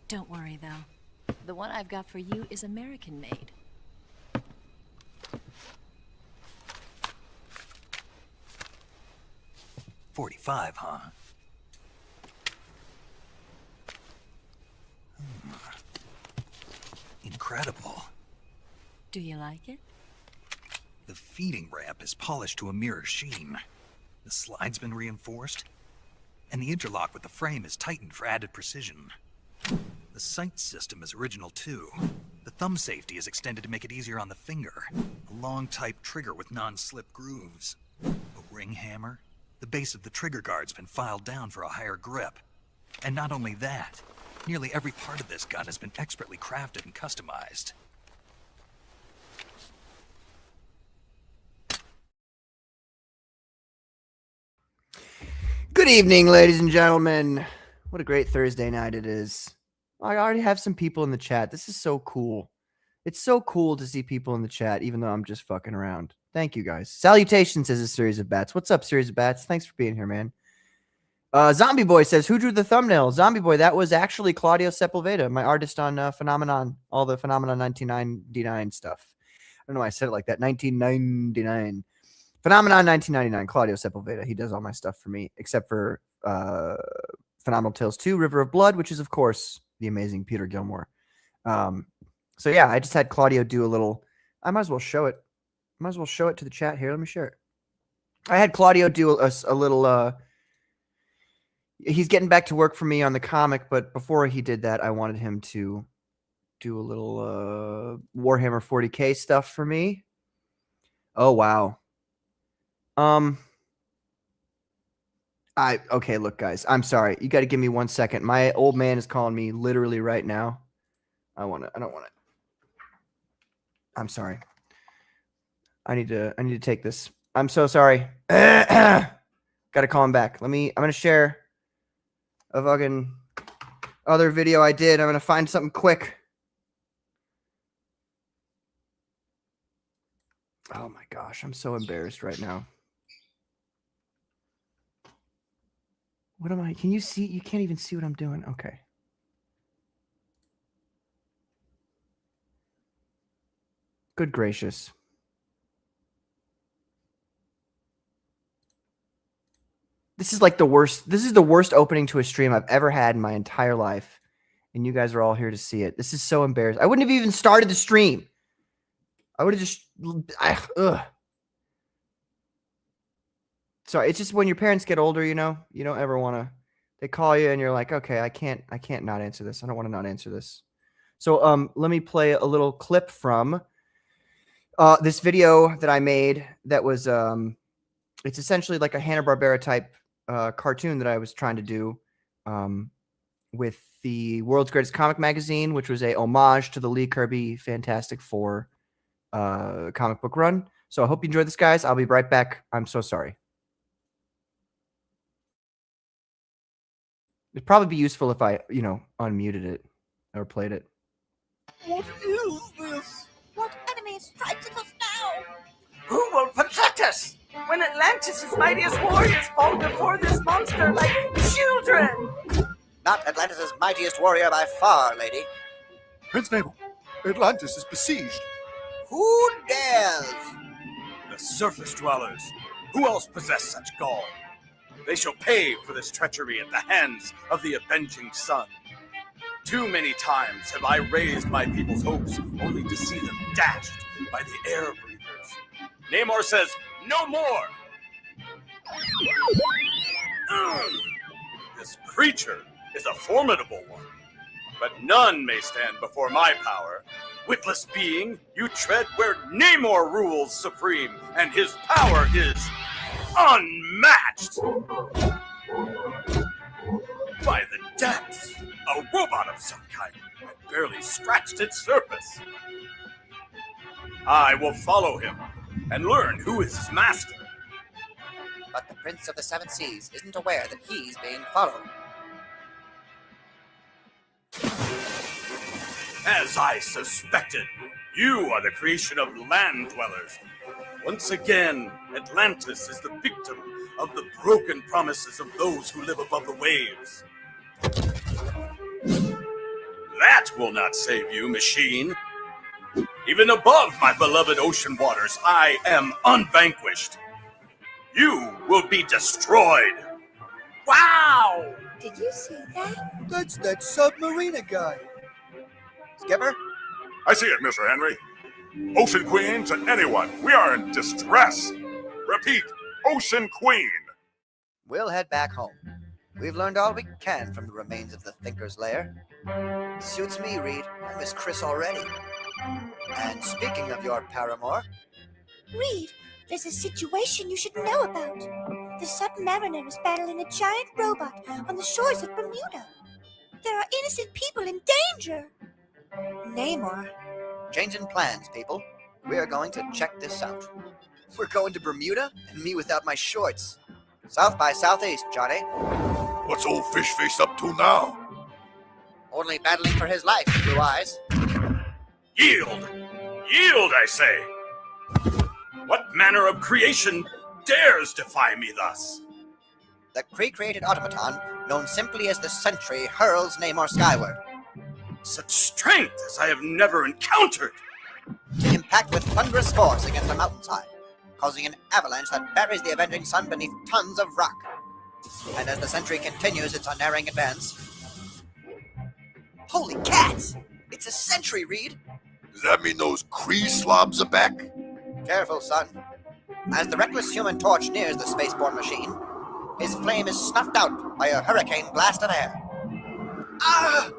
Don't worry, though. The one I've got for you is American-made. $45, huh? Incredible. Do you like it? The feeding ramp is polished to a mirror sheen. The slide's been reinforced, and the interlock with the frame is tightened for added precision. The sight system is original too. The thumb safety is extended to make it easier on the finger. A long type trigger with non-slip grooves. A ring hammer. The base of the trigger guard's been filed down for a higher grip. And not only that, nearly every part of this gun has been expertly crafted and customized. Good evening, ladies and gentlemen. What a great Thursday night it is. I already have some people in the chat. This is so cool. It's so cool to see people in the chat, even though I'm just fucking around. Thank you, guys. Salutations as a Series of Bats. What's up, Series of Bats? Thanks for being here, man. Zombie Boy says, who drew the thumbnail? Zombie Boy, that was actually Claudio Sepulveda, my artist on Phenomenon, all the Phenomenon 1999 stuff. I don't know why I said it like that. 1999. Phenomenon 1999, Claudio Sepulveda. He does all my stuff for me, except for Phenomenal Tales 2, River of Blood, which is, of course, the amazing Peter Gilmore. So, yeah, I just had Claudio do a little... I might as well show it. Might as well show it to the chat here. Let me share it. I had Claudio do a little... he's getting back to work for me on the comic, but before he did that, I wanted him to do a little Warhammer 40K stuff for me. Oh, wow. Okay, look, guys, I'm sorry. You got to give me 1 second. My old man is calling me literally right now. I don't want it. I'm sorry. I need to take this. I'm so sorry. Got to call him back. I'm going to share a fucking other video I did. I'm going to find something quick. Oh my gosh, I'm so embarrassed right now. What am I? Can you see? You can't even see what I'm doing. Okay. Good gracious. This is like the worst. This is the worst opening to a stream I've ever had in my entire life. And you guys are all here to see it. This is so embarrassing. I wouldn't have even started the stream. I would have just... Sorry, it's just when your parents get older, you know, you don't ever want to... They call you and you're like, okay, I can't not answer this. I don't want to not answer this. So let me play a little clip from this video that I made that was... it's essentially like a Hanna-Barbera type cartoon that I was trying to do with the World's Greatest Comic Magazine, which was a homage to the Lee Kirby Fantastic Four comic book run. So I hope you enjoyed this, guys. I'll be right back. I'm so sorry. It'd probably be useful if I, unmuted it or played it. What is this? What enemy strikes at us now? Who will protect us when Atlantis' mightiest warriors fall before this monster like children? Not Atlantis' mightiest warrior by far, lady. Prince Nabal, Atlantis is besieged. Who dares? The surface dwellers. Who else possess such gall? They shall pay for this treachery at the hands of the avenging sun. Too many times have I raised my people's hopes only to see them dashed by the air breathers. Namor says, no more! This creature is a formidable one, but none may stand before my power. Witless being, you tread where Namor rules supreme, and his power is unmatched! By the depths, a robot of some kind had barely scratched its surface. I will follow him and learn who is his master. But the Prince of the Seven Seas isn't aware that he's being followed. As I suspected, you are the creation of land dwellers. Once again, Atlantis is the victim of the broken promises of those who live above the waves. That will not save you, machine. Even above my beloved ocean waters, I am unvanquished. You will be destroyed. Wow! Did you see that? That's that submariner guy. Skipper? I see it, Mr. Henry. Ocean Queen to anyone. We are in distress. Repeat, Ocean Queen. We'll head back home. We've learned all we can from the remains of the Thinker's Lair. Suits me, Reed. I miss Chris already. And speaking of your paramour... Reed, there's a situation you should know about. The submariner is battling a giant robot on the shores of Bermuda. There are innocent people in danger. Namor. Changing plans, people. We're going to check this out. We're going to Bermuda? And me without my shorts. South by southeast, Johnny. What's old Fish Face up to now? Only battling for his life, Blue Eyes. Yield! Yield, I say! What manner of creation dares defy me thus? The Kree-created automaton, known simply as the Sentry, hurls Namor skyward. Such strength as I have never encountered! To impact with thunderous force against a mountainside, causing an avalanche that buries the avenging sun beneath tons of rock. And as the Sentry continues its unerring advance... Holy cats! It's a Sentry, Reed! Does that mean those Kree slobs are back? Careful, son. As the reckless Human Torch nears the spaceborne machine, his flame is snuffed out by a hurricane blast of air. Ah!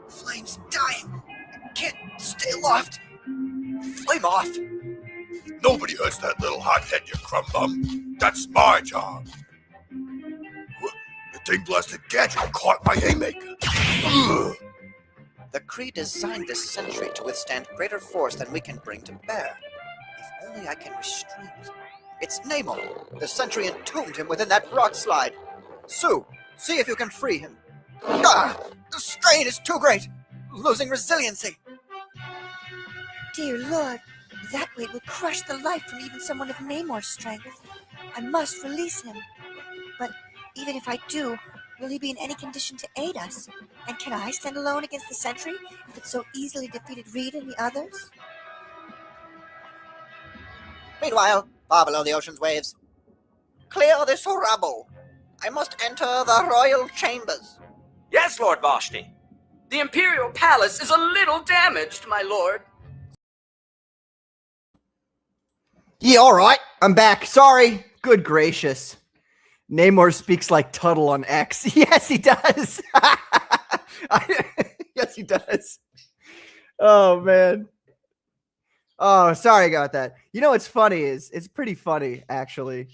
Flame's dying. I can't stay aloft. Flame off. Nobody hurts that little hothead, you crumb bum. That's my job. The thing blasted gadget caught my haymaker. Ugh. The Kree designed this Sentry to withstand greater force than we can bring to bear. If only I can restrain it. It's Namor. The Sentry entombed him within that rock slide. Sue, see if you can free him. Ah! The strain is too great. Losing resiliency. Dear Lord, that weight will crush the life from even someone of Namor's strength. I must release him. But even if I do, will he be in any condition to aid us? And can I stand alone against the Sentry if it so easily defeated Reed and the others? Meanwhile, far below the ocean's waves. Clear this rubble. I must enter the royal chambers. Yes, Lord Vashti. The Imperial Palace is a little damaged, my lord. Yeah, all right. I'm back. Sorry. Good gracious. Namor speaks like Tuttle on X. Yes, he does. Yes, he does. Oh, man. Oh, sorry about that. You know what's funny is it's pretty funny, actually.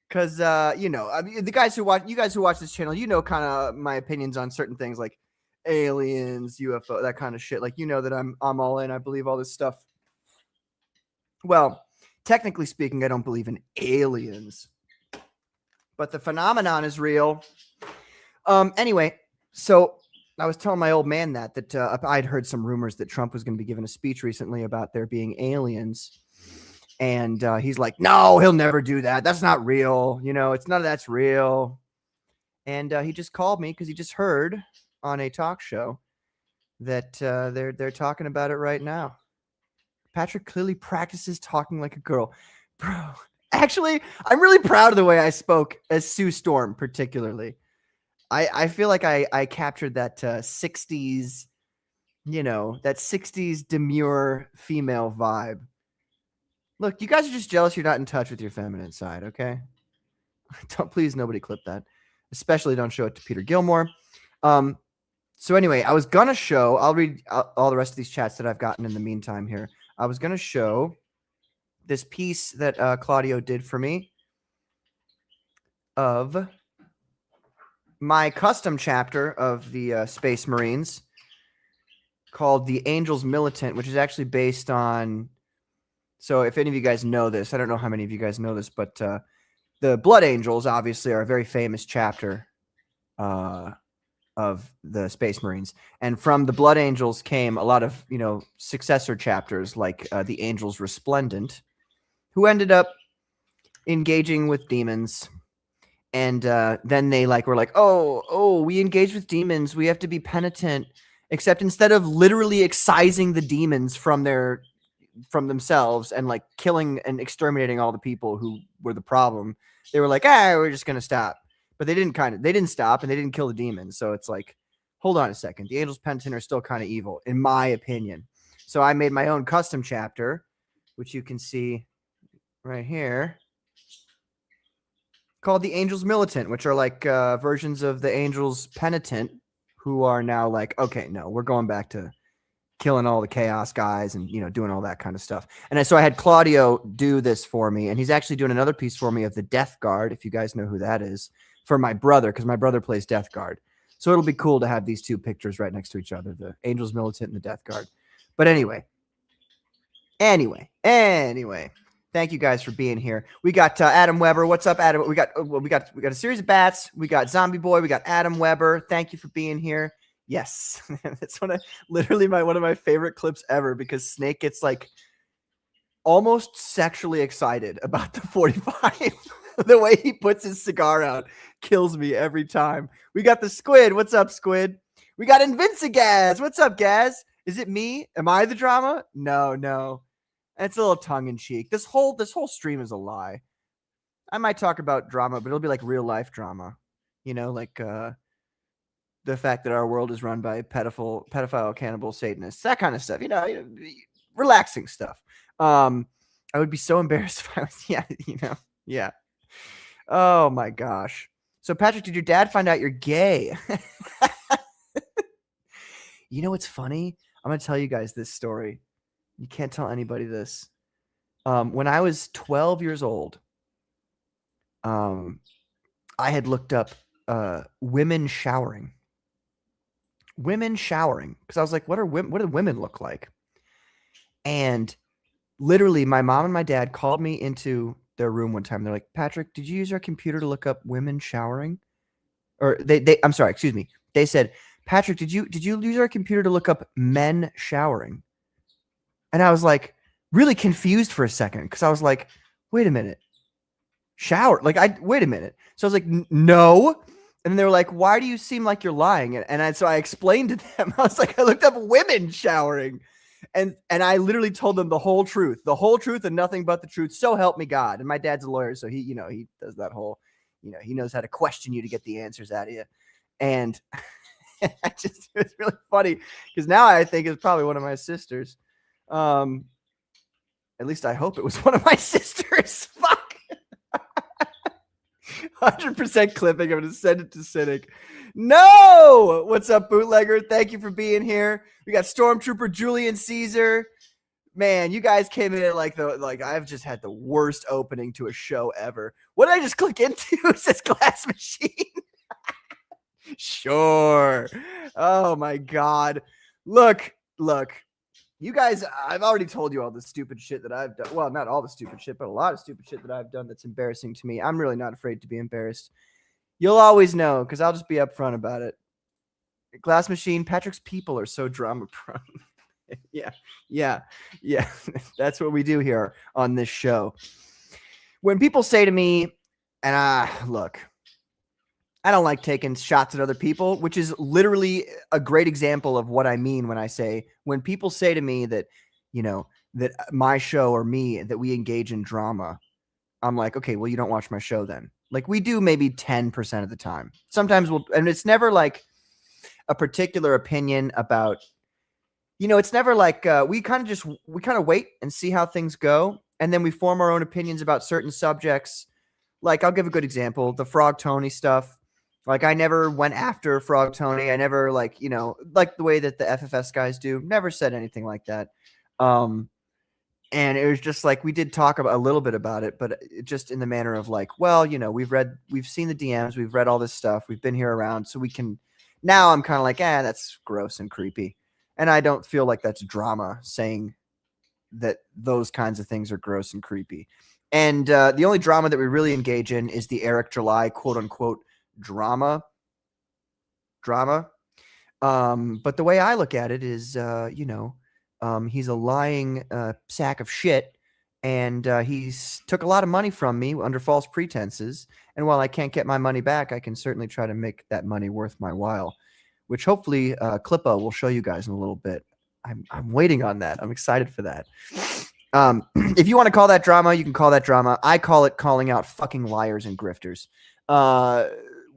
Because, you know, I mean, you guys who watch this channel, you know kind of my opinions on certain things like aliens, UFO, that kind of shit. Like, you know that I'm all in. I believe all this stuff. Well, technically speaking, I don't believe in aliens. But the phenomenon is real. Anyway, so I was telling my old man that I'd heard some rumors that Trump was going to be giving a speech recently about there being aliens. And he's like, no, he'll never do that. That's not real. You know, it's none of that's real. And he just called me because he just heard on a talk show that they're talking about it right now. Patrick clearly practices talking like a girl. Bro, actually, I'm really proud of the way I spoke as Sue Storm, particularly. I feel like I captured that 60s, you know, that 60s demure female vibe. Look, you guys are just jealous you're not in touch with your feminine side, okay? Please, nobody clip that. Especially don't show it to Peter Gilmore. So anyway, I was going to show, I'll read all the rest of these chats that I've gotten in the meantime here. I was going to show this piece that Claudio did for me of my custom chapter of the Space Marines called The Angels Militant, which is actually based on... So if any of you guys know this, I don't know how many of you guys know this, but the Blood Angels obviously are a very famous chapter of the Space Marines. And from the Blood Angels came a lot of, you know, successor chapters like the Angels Resplendent, who ended up engaging with demons. And then they were like, oh, we engage with demons. We have to be penitent except instead of literally excising the demons from themselves and like killing and exterminating all the people who were the problem, they were like, we're just gonna stop. But they didn't stop, and they didn't kill the demons. So it's like, hold on a second, the Angels Penitent are still kind of evil, in my opinion. So I made my own custom chapter, which you can see right here, called the Angels Militant, which are like versions of the Angels Penitent, who are now like, okay, no, we're going back to killing all the chaos guys and, doing all that kind of stuff. And so I had Claudio do this for me, and he's actually doing another piece for me of the Death Guard, if you guys know who that is, for my brother, because my brother plays Death Guard. So it'll be cool to have these two pictures right next to each other, the Angels Militant and the Death Guard. But anyway, thank you guys for being here. We got Adam Weber. What's up, Adam? We got a series of bats. We got Zombie Boy. We got Adam Weber. Thank you for being here. Yes, that's one of my favorite clips ever, because Snake gets like almost sexually excited about the 45. The way he puts his cigar out kills me every time. We got the Squid. What's up, Squid? We got Invincigaz. What's up, Gaz? Is it me? Am I the drama? No. It's a little tongue in cheek. This whole stream is a lie. I might talk about drama, but it'll be like real life drama. Like the fact that our world is run by pedophile cannibal Satanists, that kind of stuff. Relaxing stuff. I would be so embarrassed if I was. Yeah. Oh my gosh. So Patrick, did your dad find out you're gay? What's funny? I'm gonna tell you guys this story. You can't tell anybody this. When I was 12 years old, I had looked up women showering. Because I was like, what do women look like? And literally, my mom and my dad called me into their room one time. They're like, Patrick, did you use our computer to look up women showering? Or I'm sorry, excuse me. They said, Patrick, did you use our computer to look up men showering? And I was like really confused for a second, because I was like, wait a minute. Shower? Wait a minute. So I was like, no. And then they were like, why do you seem like you're lying? So I explained to them, I was like, I looked up women showering. And I literally told them the whole truth and nothing but the truth. So help me God. And my dad's a lawyer, so he does that whole, he knows how to question you to get the answers out of you. And it was really funny, because now I think it's probably one of my sisters. At least I hope it was one of my sisters. Fuck. 100% clipping. I'm going to send it to Cynic. No! What's up, Bootlegger? Thank you for being here. We got Stormtrooper Julian Caesar. Man, you guys came in at I've just had the worst opening to a show ever. What did I just click into? It says Glass Machine. Sure. Oh my God. Look. You guys, I've already told you all the stupid shit that I've done. Well, not all the stupid shit, but a lot of stupid shit that I've done that's embarrassing to me. I'm really not afraid to be embarrassed. You'll always know, because I'll just be upfront about it. Glass Machine, Patrick's people are so drama prone. Yeah. That's what we do here on this show. When people say to me, and look, I don't like taking shots at other people, which is literally a great example of what I mean when I say, when people say to me that, that my show or me, that we engage in drama, I'm like, okay, well, you don't watch my show then. Like, we do maybe 10% of the time. Sometimes and it's never like a particular opinion about, it's never like we kind of wait and see how things go. And then we form our own opinions about certain subjects. Like, I'll give a good example, the Frog Tony stuff. Like, I never went after Frog Tony. I never like the way that the FFS guys do, never said anything like that. And it was just like, we did talk about a little bit about it, but just in the manner of like, well, we've seen the DMs, we've read all this stuff, we've been here around, so we can, now I'm kind of like, that's gross and creepy. And I don't feel like that's drama, saying that those kinds of things are gross and creepy. And the only drama that we really engage in is the Eric July, quote unquote, drama. But the way I look at it is, he's a lying sack of shit, and he's took a lot of money from me under false pretenses. And while I can't get my money back, I can certainly try to make that money worth my while, which hopefully Clippo will show you guys in a little bit. I'm waiting on that. I'm excited for that. If you want to call that drama, you can call that drama. I call it calling out fucking liars and grifters,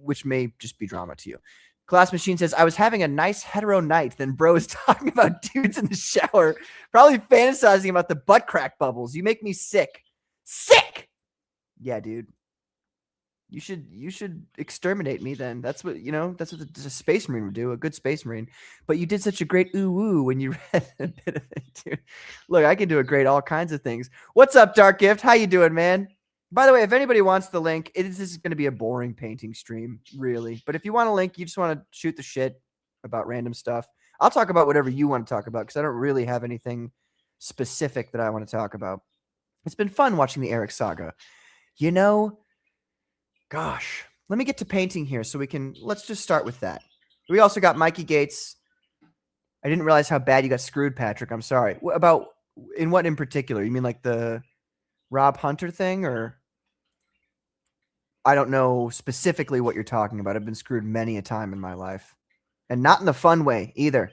which may just be drama to you. Class Machine says, I was having a nice hetero night. Then bro is talking about dudes in the shower, probably fantasizing about the butt crack bubbles. You make me sick. Sick! Yeah, dude. You should exterminate me then. That's what, that's what the Space Marine would do, a good Space Marine. But you did such a great ooh-woo when you read a bit of it, dude. Look, I can do a great all kinds of things. What's up, Dark Gift? How you doing, man? By the way, if anybody wants the link, this is going to be a boring painting stream, really. But if you want a link, you just want to shoot the shit about random stuff, I'll talk about whatever you want to talk about because I don't really have anything specific that I want to talk about. It's been fun watching the Eric saga. Gosh, let me get to painting here so let's just start with that. We also got Mikey Gates. I didn't realize how bad you got screwed, Patrick. I'm sorry. In what in particular? You mean like the Rob Hunter thing, or I don't know specifically what you're talking about. I've been screwed many a time in my life, and not in the fun way either.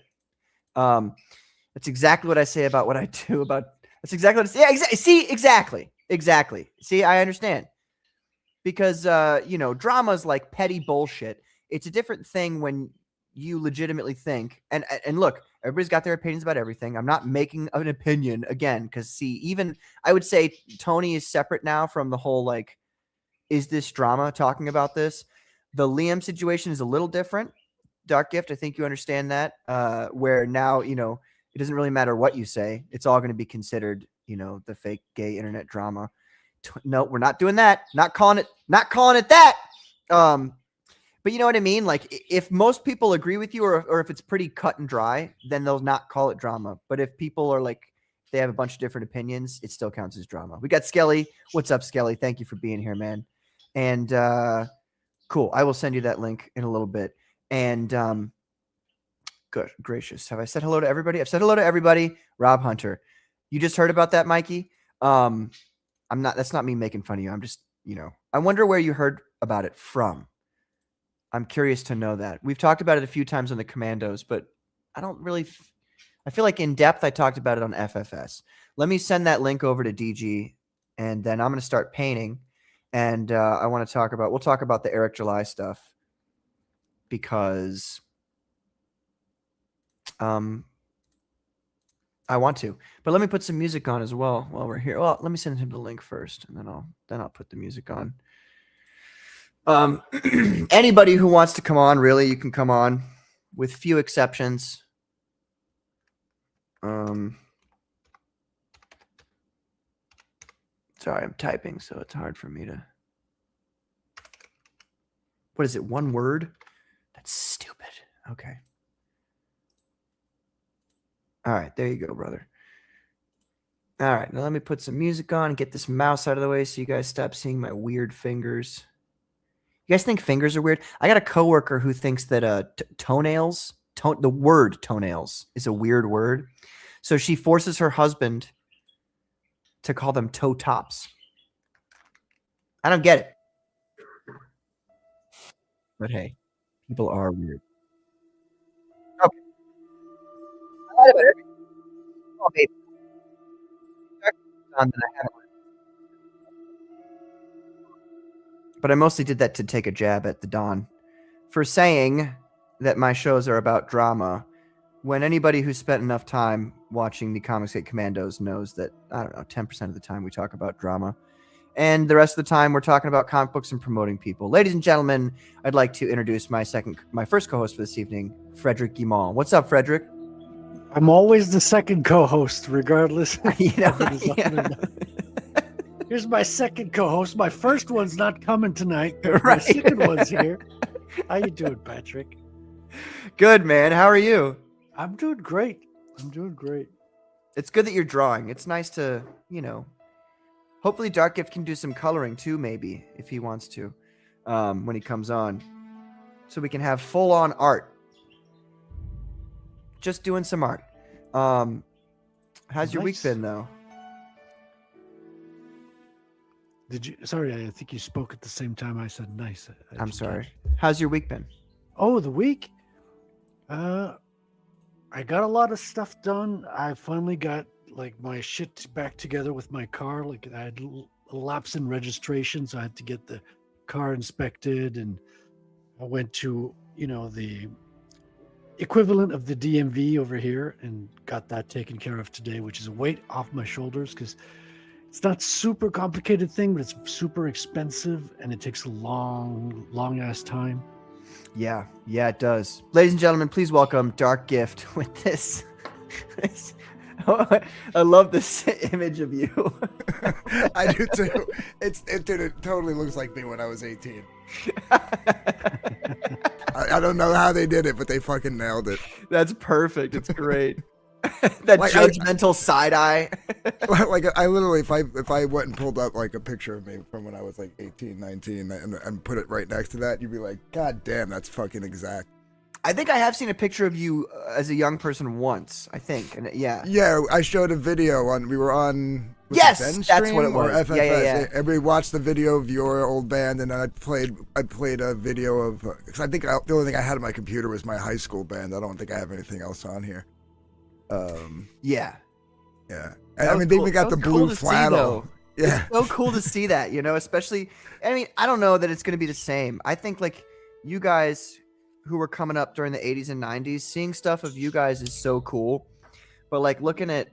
That's exactly what I say about what I do. That's exactly what I say. Yeah, exactly. See, exactly. See, I understand because drama is like petty bullshit. It's a different thing when you legitimately think and look, everybody's got their opinions about everything. I'm not making an opinion again because see, even I would say Tony is separate now from the whole like, is this drama talking about this? The Liam situation is a little different. Dark Gift, I think you understand that. Where now, it doesn't really matter what you say. It's all going to be considered, the fake gay internet drama. No, we're not doing that. Not calling it that. But you know what I mean? Like if most people agree with you or if it's pretty cut and dry, then they'll not call it drama. But if people are like, they have a bunch of different opinions, it still counts as drama. We got Skelly. What's up, Skelly? Thank you for being here, man. And cool. I will send you that link in a little bit. And good gracious. Have I said hello to everybody? I've said hello to everybody. Rob Hunter. You just heard about that, Mikey? That's not me making fun of you. I'm just, I wonder where you heard about it from. I'm curious to know that. We've talked about it a few times on the Commandos, but I don't really, I feel like in depth, I talked about it on FFS. Let me send that link over to DG and then I'm going to start painting. And we'll talk about the Eric July stuff because I want to, but let me put some music on as well while we're here. Well, let me send him the link first and then I'll put the music on. Anybody who wants to come on, really, you can come on with few exceptions. Sorry, I'm typing, so it's hard for me to. What is it? One word? That's stupid. Okay. All right, there you go, brother. All right, now let me put some music on and get this mouse out of the way so you guys stop seeing my weird fingers. You guys think fingers are weird? I got a coworker who thinks that toenails, the word toenails is a weird word. So she forces her husband to call them toe tops. I don't get it. But hey, people are weird. Okay. Oh, baby. But I mostly did that to take a jab at the Don for saying that my shows are about drama when anybody who's spent enough time watching the Comics Gate Commandos knows that, I don't know, 10% of the time we talk about drama. And the rest of the time we're talking about comic books and promoting people. Ladies and gentlemen, I'd like to introduce my first co-host for this evening, Frederick Guimond. What's up, Frederick? I'm always the second co-host, regardless. Yeah. Here's my second co-host. My first one's not coming tonight. But right. My second one's here. How you doing, Patrick? Good, man. How are you? I'm doing great. It's good that you're drawing. It's nice to, hopefully Dark Gift can do some coloring too, maybe, if he wants to, when he comes on. So we can have full-on art. Just doing some art. How's your week been, though? Sorry, I think you spoke at the same time I said nice. I'm sorry. How's your week been? Oh, the week? I got a lot of stuff done. I finally got like my shit back together with my car. Like I had a lapse in registration, so I had to get the car inspected, and I went to the equivalent of the DMV over here and got that taken care of today, which is a weight off my shoulders because it's not super complicated thing, but it's super expensive and it takes a long ass time. Yeah, it does. Ladies and gentlemen, please welcome Dark Gift with this. I love this image of you. I do too. It totally looks like me when I was 18. I don't know how they did it, but they fucking nailed it. That's perfect. It's great. That like, judgmental side eye. Like I literally, if I went and pulled up like a picture of me from when I was like 18, 19 and put it right next to that, you'd be like, God damn, that's fucking exact. I think I have seen a picture of you as a young person once, I think. And Yeah, I showed a video we were on yes, Ben that's what it or was. FFS. Yeah. Everybody watched the video of your old band, and then I played a video of, cause I think the only thing I had on my computer was my high school band. I don't think I have anything else on here. Yeah. I mean, they even got the blue flannel. Yeah. It's so cool to see that, especially, I mean, I don't know that it's going to be the same. I think like you guys who were coming up during the 80s and 90s, seeing stuff of you guys is so cool. But like looking at,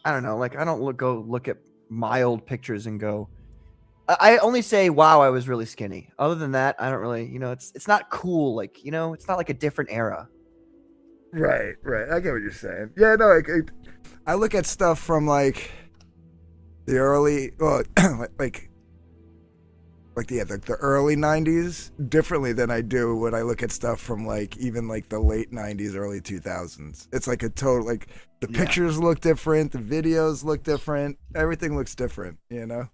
I don't know, like I don't go look at my old pictures and go, I only say, wow, I was really skinny. Other than that, I don't really, it's not cool. Like, it's not like a different era. Right. I get what you're saying. Yeah, no, I look at stuff from like the early, the early 90s differently than I do when I look at stuff from like even like the late 90s, early 2000s. It's like a total, like the pictures look different, the videos look different, everything looks different, There's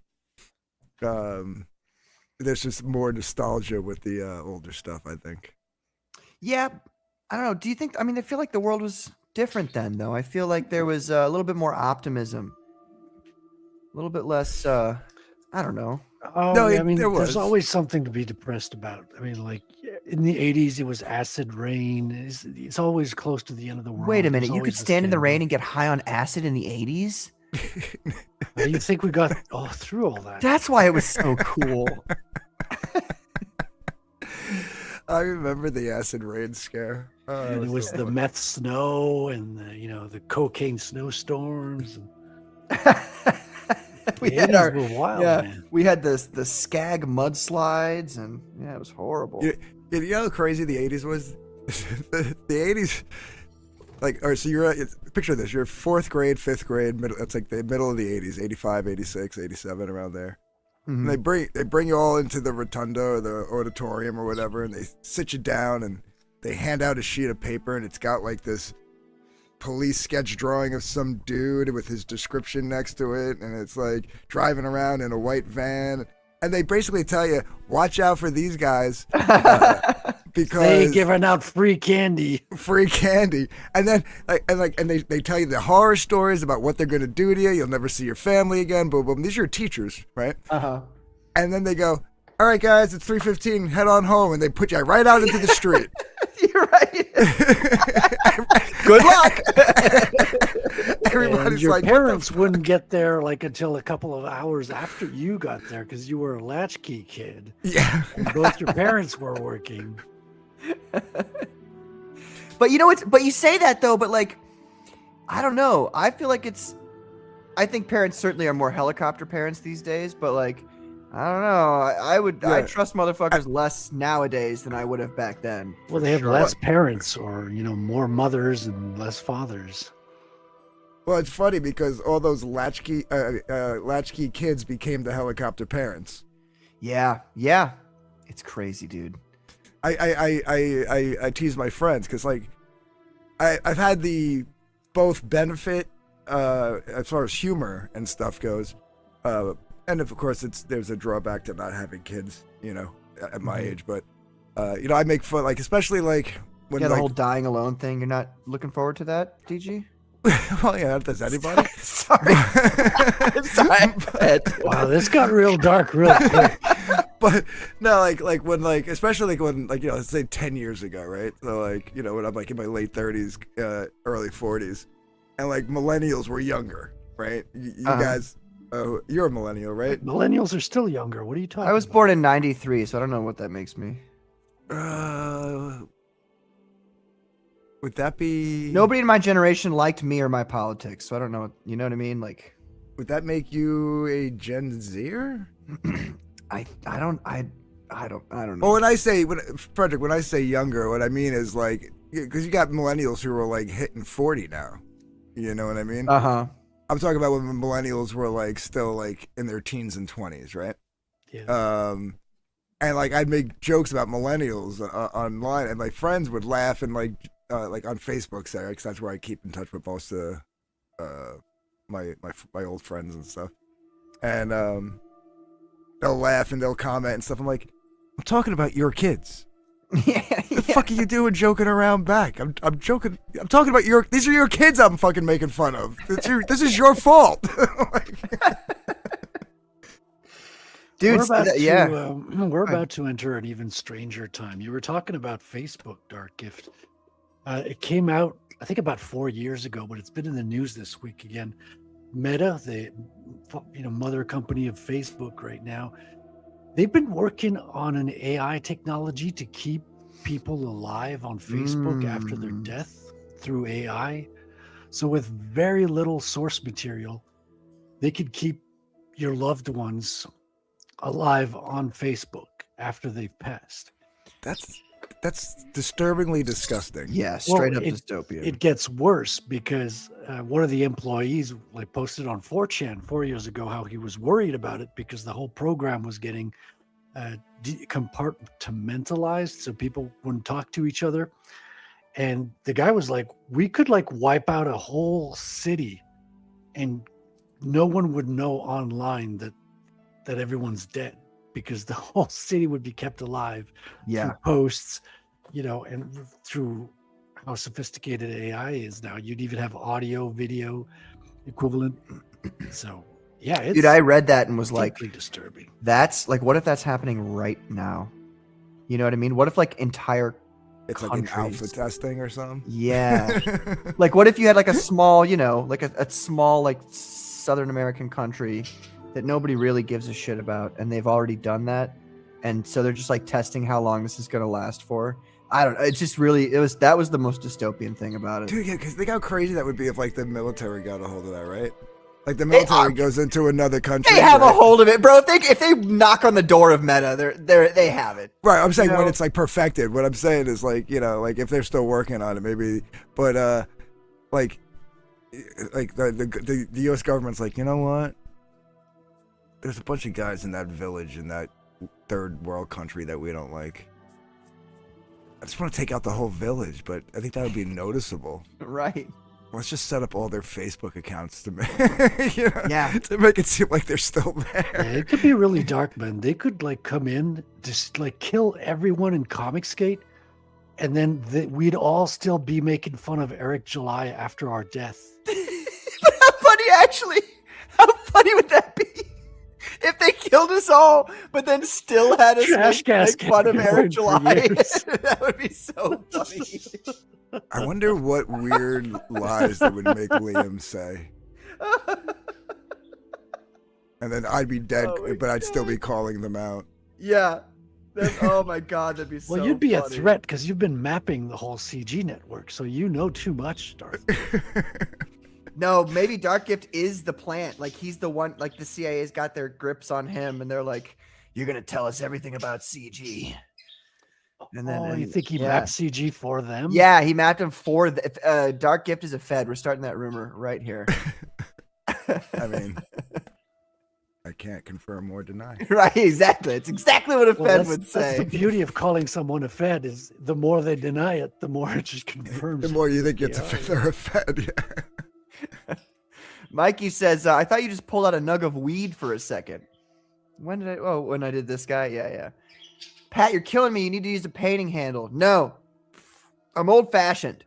just more nostalgia with the older stuff, I think. Yeah, I don't know. Do you think, I feel like the world was different then, though. I feel like there was a little bit more optimism, a little bit less, I don't know. Oh, no, yeah, there's always something to be depressed about. I mean, like in the 80s, it was acid rain. It's always close to the end of the world. Wait a minute. You could stand in the rain and get high on acid in the 80s? You think we got through all that? That's why it was so cool. I remember the acid rain scare. And it was the meth snow and the cocaine snowstorms. We had we had the Skag mudslides, and it was horrible. You know how crazy the 80s was? the 80s, like, all right, so picture this, you're 4th grade, 5th grade, that's like the middle of the 80s, 85, 86, 87, around there. Mm-hmm. And they bring you all into the rotunda or the auditorium or whatever, and they sit you down and they hand out a sheet of paper, and it's got like this police sketch drawing of some dude with his description next to it, and it's like driving around in a white van, and they basically tell you, watch out for these guys because they giving out free candy, and then they tell you the horror stories about what they're going to do to you. You'll never see your family again. Boom, boom. These are your teachers, right? And then they go, all right, guys, it's 3:15. Head on home, and they put you right out into the street. You're right. Good luck. Everybody's your parents wouldn't get there like until a couple of hours after you got there because you were a latchkey kid. Yeah. And both your parents were working. But but you say that though, but like, I don't know. I feel like I think parents certainly are more helicopter parents these days, but like, I don't know. I trust motherfuckers less nowadays than I would have back then. Well, they have less parents, or more mothers and less fathers. Well, it's funny because all those latchkey kids became the helicopter parents. Yeah, it's crazy, dude. I tease my friends because like I've had the both benefit as far as humor and stuff goes. And of course, there's a drawback to not having kids, at my age. But I make fun, like especially like when the whole dying alone thing. You're not looking forward to that, DG? Well, yeah, does anybody? Sorry. Wow, this got real dark real quick. But no, like when especially like when let's say 10 years ago, right? So when I'm like in my late 30s, early 40s, and like millennials were younger, right? You guys, you're a millennial, right? Millennials are still younger. What are you talking I was about? born in '93, so I don't know what that makes me. Would that be? Nobody in my generation liked me or my politics, so I don't know. You know what I mean? Like, would that make you a Gen Zer? I don't know. Well, when I say younger, what I mean is like, because you got millennials who are like hitting 40 now. You know what I mean? I'm talking about when millennials were like still like in their teens and 20s, right? Yeah. And like I'd make jokes about millennials online, and my friends would laugh and like on Facebook, say, because that's where I keep in touch with most of my old friends and stuff. And they'll laugh and they'll comment and stuff. I'm like, I'm talking about your kids. The fuck are you doing joking around back? I'm joking. I'm talking about these are your kids I'm fucking making fun of. This is your fault. Dude, we're about to enter an even stranger time. You were talking about Facebook, Dark Gift. It came out, I think, about 4 years ago, but it's been in the news this week again. Meta, the mother company of Facebook right now, they've been working on an AI technology to keep people alive on Facebook after their death through AI. So with very little source material, they could keep your loved ones alive on Facebook after they've passed. That's disturbingly disgusting. Yeah, straight up dystopian. It gets worse because one of the employees posted on 4chan 4 years ago how he was worried about it because the whole program was getting compartmentalized, so people wouldn't talk to each other. And the guy was like, we could wipe out a whole city and no one would know online that everyone's dead, because the whole city would be kept alive through posts, and through how sophisticated AI is now. You'd even have audio, video equivalent. So, yeah, it's dude, I read that and was deeply like, disturbing. That's like, what if that's happening right now? You know what I mean? What if entire it's countries, like an alpha testing or something? Yeah. Like, what if you had a small, a small Southern American country that nobody really gives a shit about, and they've already done that, and so they're just testing how long this is going to last for. I don't know. It's just really, that was the most dystopian thing about it. Dude, yeah, because think how crazy that would be if the military got a hold of that, right? Like the military goes into another country. They have a hold of it, bro. If they knock on the door of Meta, they have it. Right. I'm saying when it's perfected. What I'm saying is if they're still working on it, maybe. But the U.S. government's like, you know what? There's a bunch of guys in that village in that third world country that we don't like. I just want to take out the whole village, but I think that would be noticeable. Right. Let's just set up all their Facebook accounts to make, to make it seem like they're still there. Yeah, it could be really dark, man. They could come in, just kill everyone in Comicsgate, and then we'd all still be making fun of Eric July after our death. How funny would that be? If they killed us all, but then still had us make fun of Eric July, that would be so funny. I wonder what weird lies they would make Liam say. And then I'd be dead, but I'd still be calling them out. Yeah. Oh my God, that'd be so Well, you'd be funny. a threat because you've been mapping the whole CG network, so you know too much, Darth. No, maybe Dark Gift is the plant. He's the one, the CIA's got their grips on him, and they're like, you're going to tell us everything about CG. And then you think he mapped CG for them? Yeah, he mapped him for Dark Gift is a Fed. We're starting that rumor right here. I mean, I can't confirm or deny. Right, exactly. It's exactly what a Fed would say. That's the beauty of calling someone a Fed is the more they deny it, the more it just confirms. The more you think they're a Fed, yeah. Mikey says, I thought you just pulled out a nug of weed for a second. When did I? Oh, when I did this guy? Yeah. Pat, you're killing me. You need to use a painting handle. No, I'm old fashioned.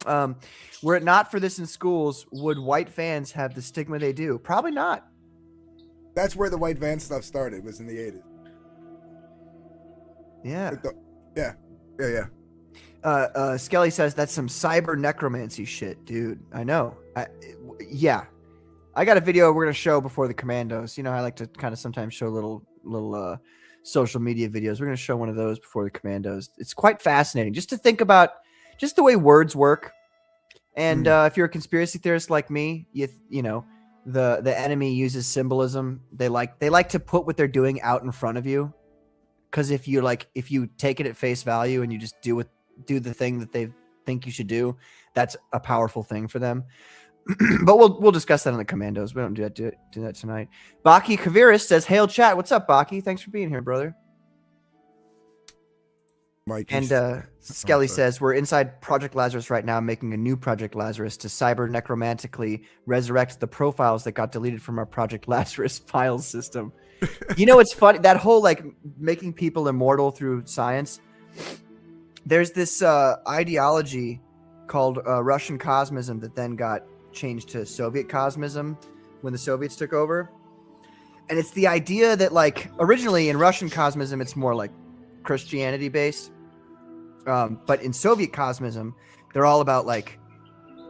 Were it not for this in schools, would white fans have the stigma they do? Probably not. That's where the white van stuff started, was in the 80s. Yeah. Yeah. Skelly says that's some cyber necromancy shit, dude. I know. Yeah. I got a video we're gonna show before the commandos. You know, I like to kind of sometimes show little social media videos. We're gonna show one of those before the commandos. It's quite fascinating just to think about just the way words work. And if you're a conspiracy theorist like me, you know, the enemy uses symbolism. They like to put what they're doing out in front of you. Because if you take it at face value and you just do the thing that they think you should do, that's a powerful thing for them. But we'll discuss that in the commandos. We don't do that tonight. Baki Kaviris says, "Hail chat, what's up, Baki? Thanks for being here, brother." Mike and Skelly says, "We're inside Project Lazarus right now, making a new Project Lazarus to cyber necromantically resurrect the profiles that got deleted from our Project Lazarus file system." You know, it's funny that whole like making people immortal through science. There's this ideology called Russian cosmism that then got changed to Soviet cosmism when the Soviets took over. And it's the idea that like originally in Russian cosmism, it's more like Christianity based. But in Soviet cosmism, they're all about like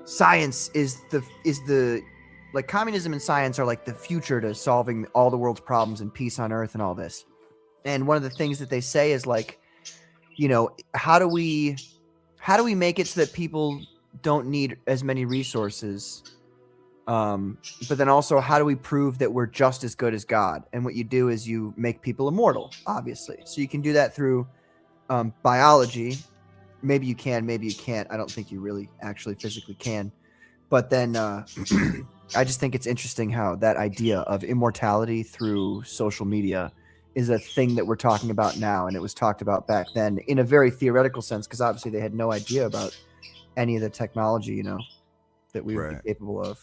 science is the like communism and science are like the future to solving all the world's problems and peace on earth and all this. And one of the things that they say is like, you know, how do we make it so that people don't need as many resources? But then also, how do we prove that we're just as good as God? And what you do is you make people immortal, obviously. So you can do that through biology. Maybe you can, maybe you can't. I don't think you really actually physically can. But then I just think it's interesting how that idea of immortality through social media is a thing that we're talking about now. And it was talked about back then in a very theoretical sense, because obviously they had no idea about any of the technology, you know, that we would be capable of.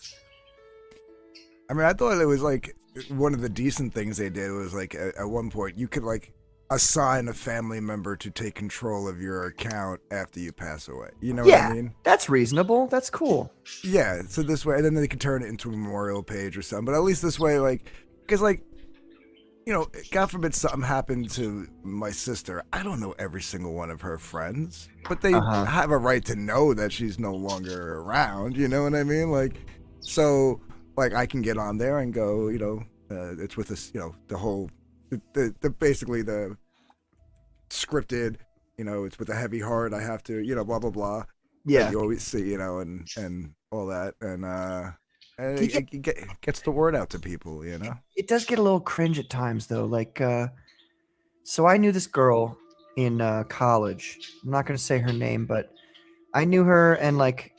I mean, I thought it was like one of the decent things they did was like at one point you could like assign a family member to take control of your account after you pass away. You know what I mean? That's reasonable. That's cool. Yeah. So this way, and then they could turn it into a memorial page or something. But at least this way, like, because like, you know, God forbid something happened to my sister. I don't know every single one of her friends, but they have a right to know that she's no longer around. You know what I mean? Like, so like I can get on there and go, you know, it's with this, you know, the whole, the basically the scripted, you know, it's with a heavy heart. I have to, you know, blah blah blah. Yeah, you always see, you know, and all that, and it gets the word out to people, you know. It does get a little cringe at times, though. Like, so I knew this girl in college. I'm not going to say her name, but I knew her, and like,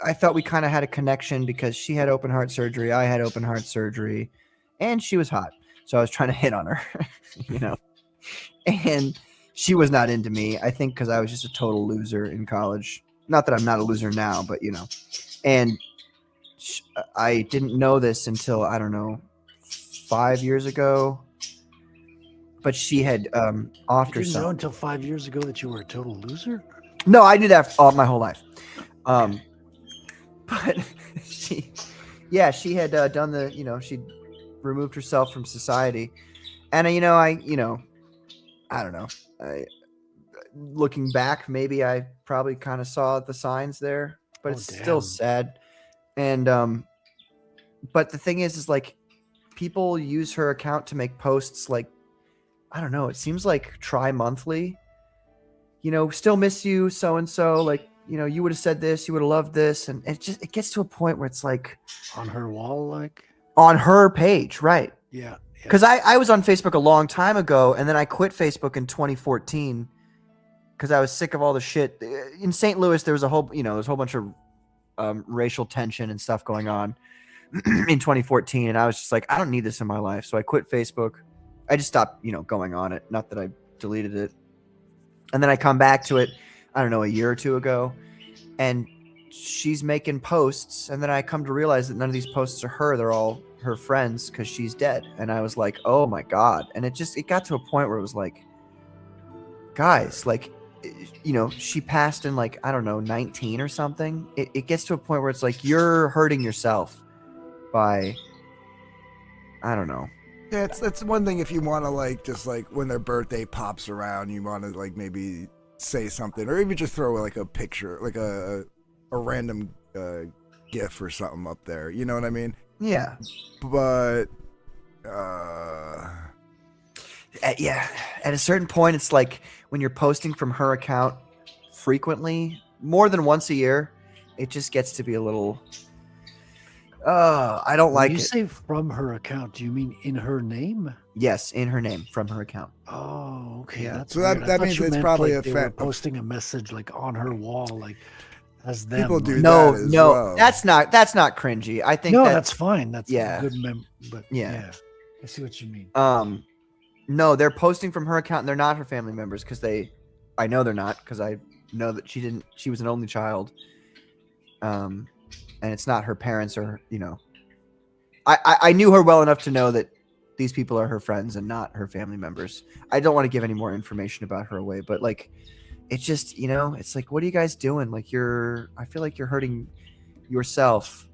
I thought we kind of had a connection because she had open heart surgery, I had open heart surgery, and she was hot. So I was trying to hit on her, you know, and she was not into me. I think because I was just a total loser in college. Not that I'm not a loser now, but you know, and I didn't know this until, I don't know, 5 years ago. But she had offed herself. You didn't know until 5 years ago that you were a total loser? No, I knew that all my whole life. But she had done the, you know, she'd removed herself from society. And, you know, I don't know. Looking back, maybe I probably kind of saw the signs there, but it's still sad. And but the thing is like people use her account to make posts like, I don't know, it seems like tri-monthly, you know, still miss you so and so, like, you know, you would have said this, you would have loved this, and it gets to a point where it's like on her wall, like on her page, right? Yeah. Because I was on Facebook a long time ago, and then I quit Facebook in 2014 because I was sick of all the shit. In St. Louis, there was a whole bunch of racial tension and stuff going on in 2014, and I was just like, I don't need this in my life, so I quit Facebook. I just stopped, you know, going on it. Not that I deleted it. And then I come back to it, I don't know, a year or two ago, and she's making posts, and then I come to realize that none of these posts are her. They're all her friends because she's dead. And I was like, oh my God. And it got to a point where it was like, guys, like, you know, she passed in like, I don't know, 19 or something. It gets to a point where it's like, you're hurting yourself by, I don't know. Yeah, that's one thing if you want to like just like when their birthday pops around, you want to like maybe say something or even just throw like a picture, like a random GIF or something up there. You know what I mean? Yeah. But yeah, at a certain point, it's like when you're posting from her account frequently, more than once a year, it just gets to be a little. I don't When like you it. say from her account, do you mean in her name? Yes, in her name, from her account. Oh, okay. Yeah. That's So weird. that- I that thought means you it's meant, probably like a they were fan- posting a message like on her wall, like as them. People do right? No, that as no, well. that's not cringy. I think No, that's fine. That's yeah. a good but Yeah. yeah, I see what you mean. No, they're posting from her account and they're not her family members because I know they're not because I know that she was an only child. And it's not her parents or, you know, I knew her well enough to know that these people are her friends and not her family members. I don't want to give any more information about her away, but like, it's just, you know, it's like, what are you guys doing? Like I feel like you're hurting yourself.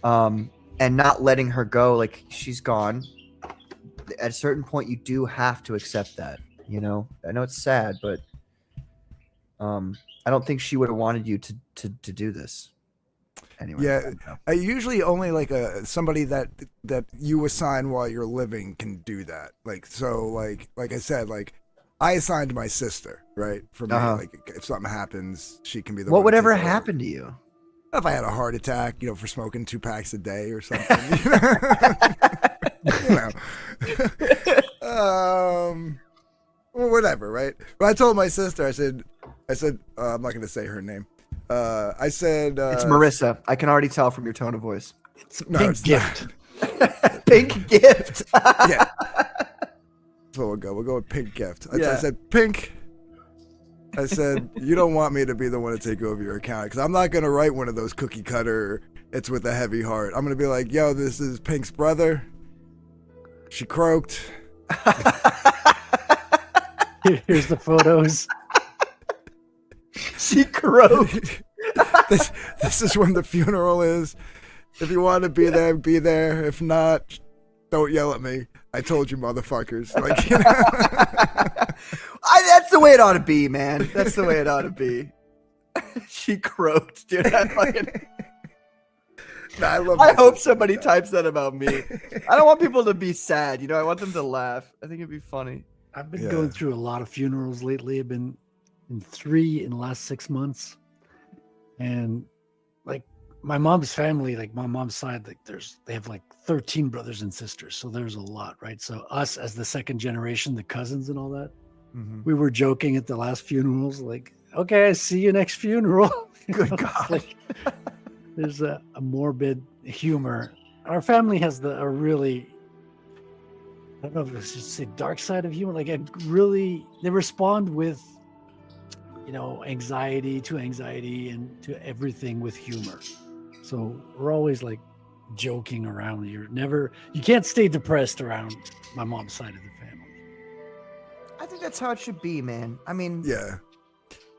And not letting her go. Like she's gone. At a certain point, you do have to accept that, you know, I know it's sad, but, I don't think she would have wanted you to do this. Anyway, Yeah, I usually only like somebody that you assign while you're living can do that. Like so, like I said, like I assigned my sister, right? For me, like if something happens, she can be the what one would to ever take over. happen to you? If I had a heart attack, you know, for smoking 2 packs a day or something, you know, well, whatever, right? But I told my sister, I said, I'm not going to say her name. I said It's Marissa. I can already tell from your tone of voice. It's a no, big it's gift. Pink gift. Yeah. So we'll go with Pink Gift. I said, Pink. I said, you don't want me to be the one to take over your account because I'm not going to write one of those cookie cutter, it's with a heavy heart. I'm going to be like, yo, this is Pink's brother. She croaked. Here's the photos. She croaked. This is when the funeral is. If you want to be there, be there. If not, don't yell at me. I told you, motherfuckers. Like, you know? That's the way it ought to be, man. That's the way it ought to be. She croaked, dude. I hope somebody types that about me. I don't want people to be sad. You know, I want them to laugh. I think it'd be funny. I've been going through a lot of funerals lately. I've been in 3 in the last 6 months. And like my mom's family, like my mom's side, like they have like 13 brothers and sisters. So there's a lot, right? So us as the second generation, the cousins and all that, we were joking at the last funerals, like, okay, I see you next funeral. Good God. Like, there's a morbid humor. Our family has a really, I don't know if it's just a dark side of humor. Like they respond with, you know, anxiety and to everything with humor. So we're always like joking around. You can't stay depressed around my mom's side of the family. I think that's how it should be, man. I mean, yeah.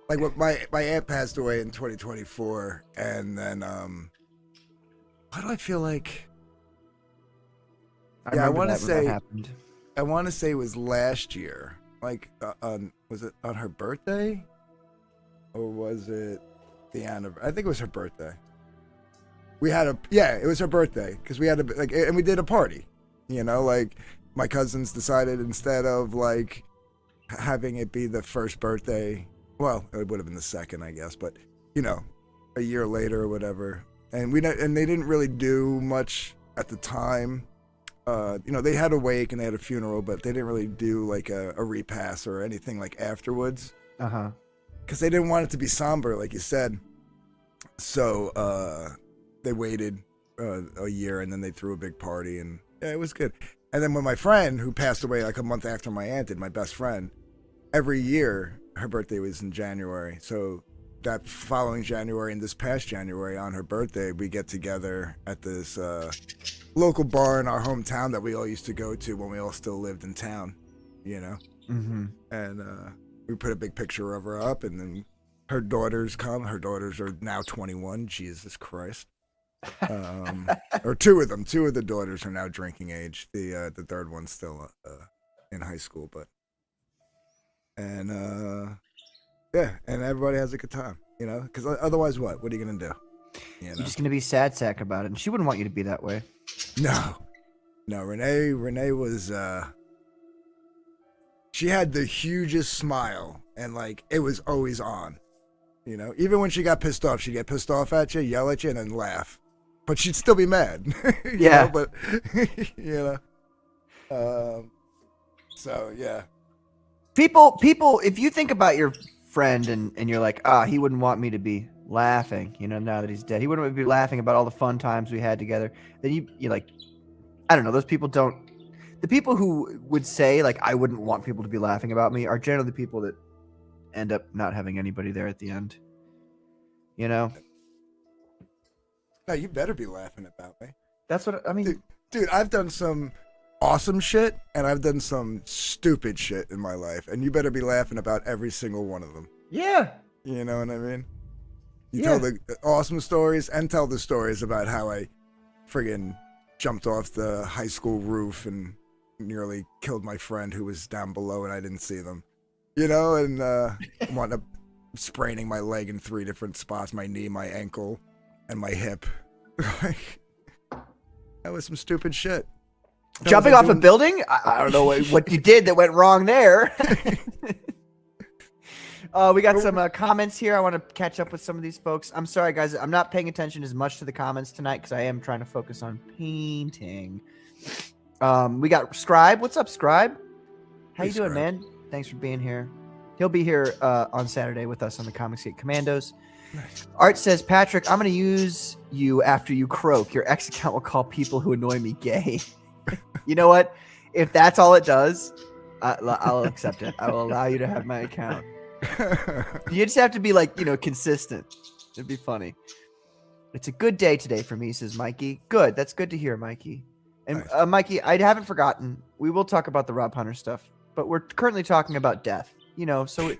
Like what my aunt passed away in 2024, and then why do I feel like? I want to say I want to say it was last year. Like, was it on her birthday, or was it the anniversary? I think it was her birthday. It was her birthday because we had and we did a party. You know, like my cousins decided instead of like having it be the first birthday. Well, it would have been the second, I guess, but you know, a year later or whatever. And they didn't really do much at the time. You know, they had a wake and they had a funeral, but they didn't really do like a repass or anything like afterwards. Because they didn't want it to be somber, like you said. So they waited a year and then they threw a big party, and yeah, it was good. And then when my friend, who passed away like a month after my aunt did, my best friend, every year her birthday was in January. So that following January and this past January on her birthday, we get together at this local bar in our hometown that we all used to go to when we all still lived in town, you know? And we put a big picture of her up, and then her daughters come. Her daughters are now 21. Jesus Christ. Or two of them. Two of the daughters are now drinking age. The third one's still in high school, and everybody has a good time, because otherwise what are you gonna do? You're just gonna be sad sack about it, and she wouldn't want you to be that way. No, Renee was she had the hugest smile, and like it was always on. Even when she got pissed off, she'd get pissed off at you, yell at you, and then laugh. But she'd still be mad. Yeah. But so yeah. People, if you think about your friend and you're like, he wouldn't want me to be laughing, now that he's dead. He wouldn't want me to be laughing about all the fun times we had together. Then you like, I don't know, those people don't. The people who would say, like, I wouldn't want people to be laughing about me are generally the people that end up not having anybody there at the end. No, you better be laughing about me. That's what I mean. Dude, I've done some awesome shit and I've done some stupid shit in my life, and you better be laughing about every single one of them. Yeah. You know what I mean? You tell the awesome stories and tell the stories about how I friggin' jumped off the high school roof and nearly killed my friend who was down below and I didn't see them. And wound up spraining my leg in 3 different spots, my knee, my ankle, and my hip. That was some stupid shit. Jumping off a building? I don't know what you did that went wrong there. We got some comments here. I want to catch up with some of these folks. I'm sorry, guys. I'm not paying attention as much to the comments tonight because I am trying to focus on painting. We got Scribe. What's up, Scribe? How you doing, man? Thanks for being here. He'll be here on Saturday with us on the Comics Gate Commandos. Nice. Art says, Patrick, I'm going to use you after you croak. Your ex account will call people who annoy me gay. You know what? If that's all it does, I'll accept it. I will allow you to have my account. You just have to be consistent. It'd be funny. It's a good day today for me, says Mikey. Good. That's good to hear, Mikey. And nice. Mikey, I haven't forgotten. We will talk about the Rob Hunter stuff, but we're currently talking about death. So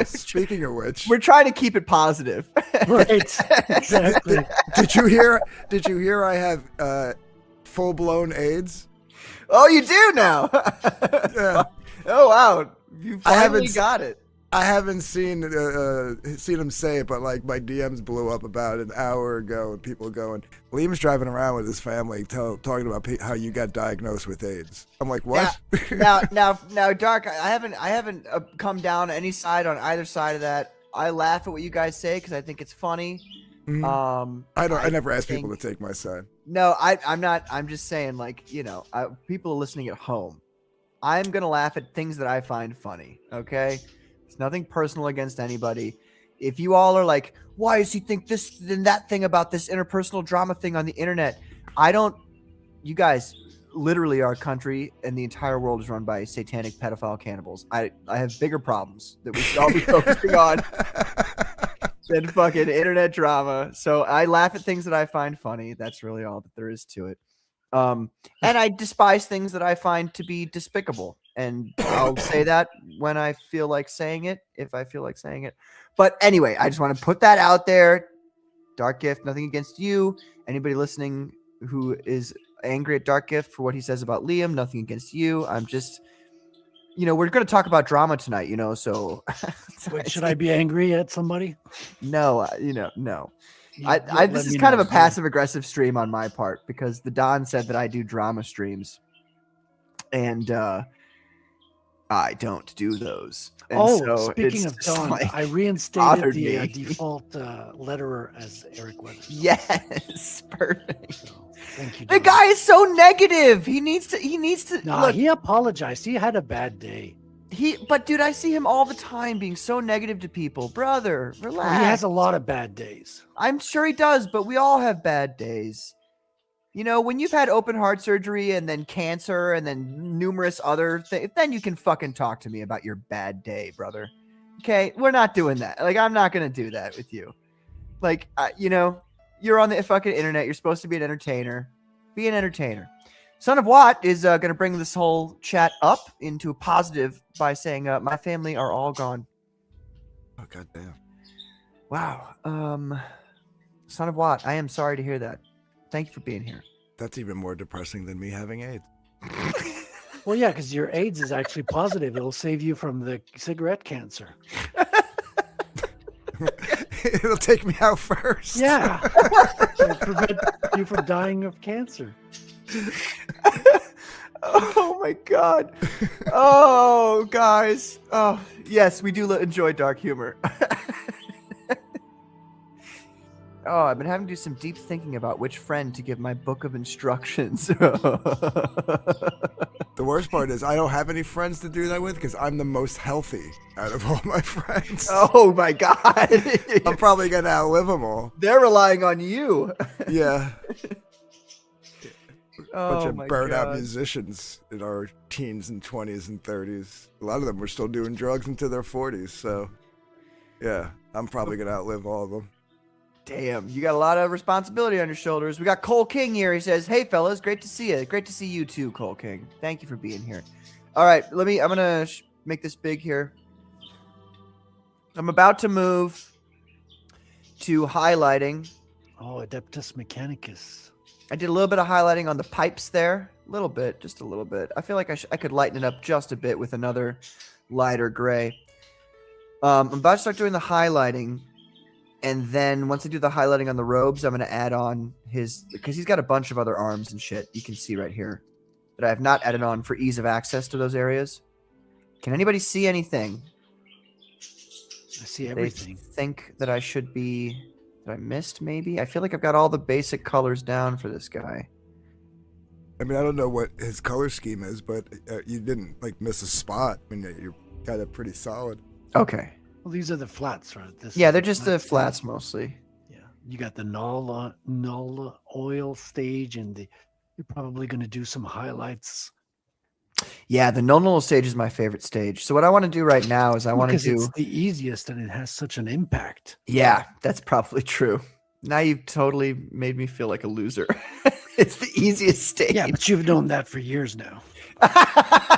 speaking of which, we're trying to keep it positive. Right. Exactly. Did you hear I have full-blown AIDS? Oh, you do now. Yeah. Oh wow. You finally got it. I haven't seen him say it, but like my DMs blew up about an hour ago, and people going, Liam's driving around with his family, talking about how you got diagnosed with AIDS. I'm like, what? Now, Dark. I haven't come down any side on either side of that. I laugh at what you guys say because I think it's funny. Mm-hmm. I never ask people to take my side. No, I'm not. I'm just saying, people listening at home. I'm gonna laugh at things that I find funny. Okay. It's nothing personal against anybody. If you all are like, why does he think this and that thing about this interpersonal drama thing on the internet? You guys, literally our country and the entire world is run by satanic pedophile cannibals. I have bigger problems that we should all be focusing on than fucking internet drama. So I laugh at things that I find funny. That's really all that there is to it. And I despise things that I find to be despicable. And I'll say that when I feel like saying it, if I feel like saying it. But anyway, I just want to put that out there. Dark Gift, nothing against you. Anybody listening who is angry at Dark Gift for what he says about Liam, nothing against you. I'm just, we're going to talk about drama tonight, so. Wait, should I be angry at somebody? No, no. This is kind of a passive aggressive stream on my part because the Don said that I do drama streams. And, I don't do those. And so speaking of Don, I reinstated the default letterer as Eric Weathers. Yes, perfect. So, thank you, Don. The guy is so negative. He needs to. Nah, look, he apologized. He had a bad day. But dude, I see him all the time being so negative to people. Brother, relax. He has a lot of bad days. I'm sure he does, but we all have bad days. When you've had open heart surgery and then cancer and then numerous other things, then you can fucking talk to me about your bad day, brother. Okay? We're not doing that. I'm not going to do that with you. You're on the fucking internet. You're supposed to be an entertainer. Be an entertainer. Son of Watt is going to bring this whole chat up into a positive by saying, my family are all gone. Oh, goddamn. Wow. Son of Watt, I am sorry to hear that. Thank you for being here. That's even more depressing than me having AIDS. Well, yeah, because your AIDS is actually positive. It'll save you from the cigarette cancer. It'll take me out first. Yeah. It'll prevent you from dying of cancer. Oh my god. Oh, guys. Oh, yes, we do enjoy dark humor. Oh, I've been having to do some deep thinking about which friend to give my book of instructions. The worst part is I don't have any friends to do that with because I'm the most healthy out of all my friends. Oh my god. I'm probably going to outlive them all. They're relying on you. Yeah. Bunch Oh of my burnt out God. musicians in our teens and 20s and 30s. A lot of them were still doing drugs into their 40s. So, yeah, I'm probably going to outlive all of them. Damn, you got a lot of responsibility on your shoulders. We got Cole King here. He says, "Hey fellas, great to see you. Great to see you too, Cole King. Thank you for being here." All right, I'm gonna make this big here. I'm about to move to highlighting. Oh, Adeptus Mechanicus. I did a little bit of highlighting on the pipes there, a little bit, just a little bit. I feel like I could lighten it up just a bit with another lighter gray. I'm about to start doing the highlighting. And then once I do the highlighting on the robes, I'm going to add on because he's got a bunch of other arms and shit you can see right here that I have not added on for ease of access to those areas. Can anybody see anything? I see everything. They think that I should be, that I missed maybe? I feel like I've got all the basic colors down for this guy. I mean, I don't know what his color scheme is, but you didn't like miss a spot. I mean, you got it pretty solid. Okay. Well, these are the flats, right? Yeah, they're just the flats mostly. Yeah, you got the null oil stage, and you're probably going to do some highlights. Yeah, the null stage is my favorite stage. So what I want to do right now is I want to Because do. it's the easiest, and it has such an impact. Yeah, that's probably true. Now you've totally made me feel like a loser. It's the easiest stage. Yeah, but you've known that for years now.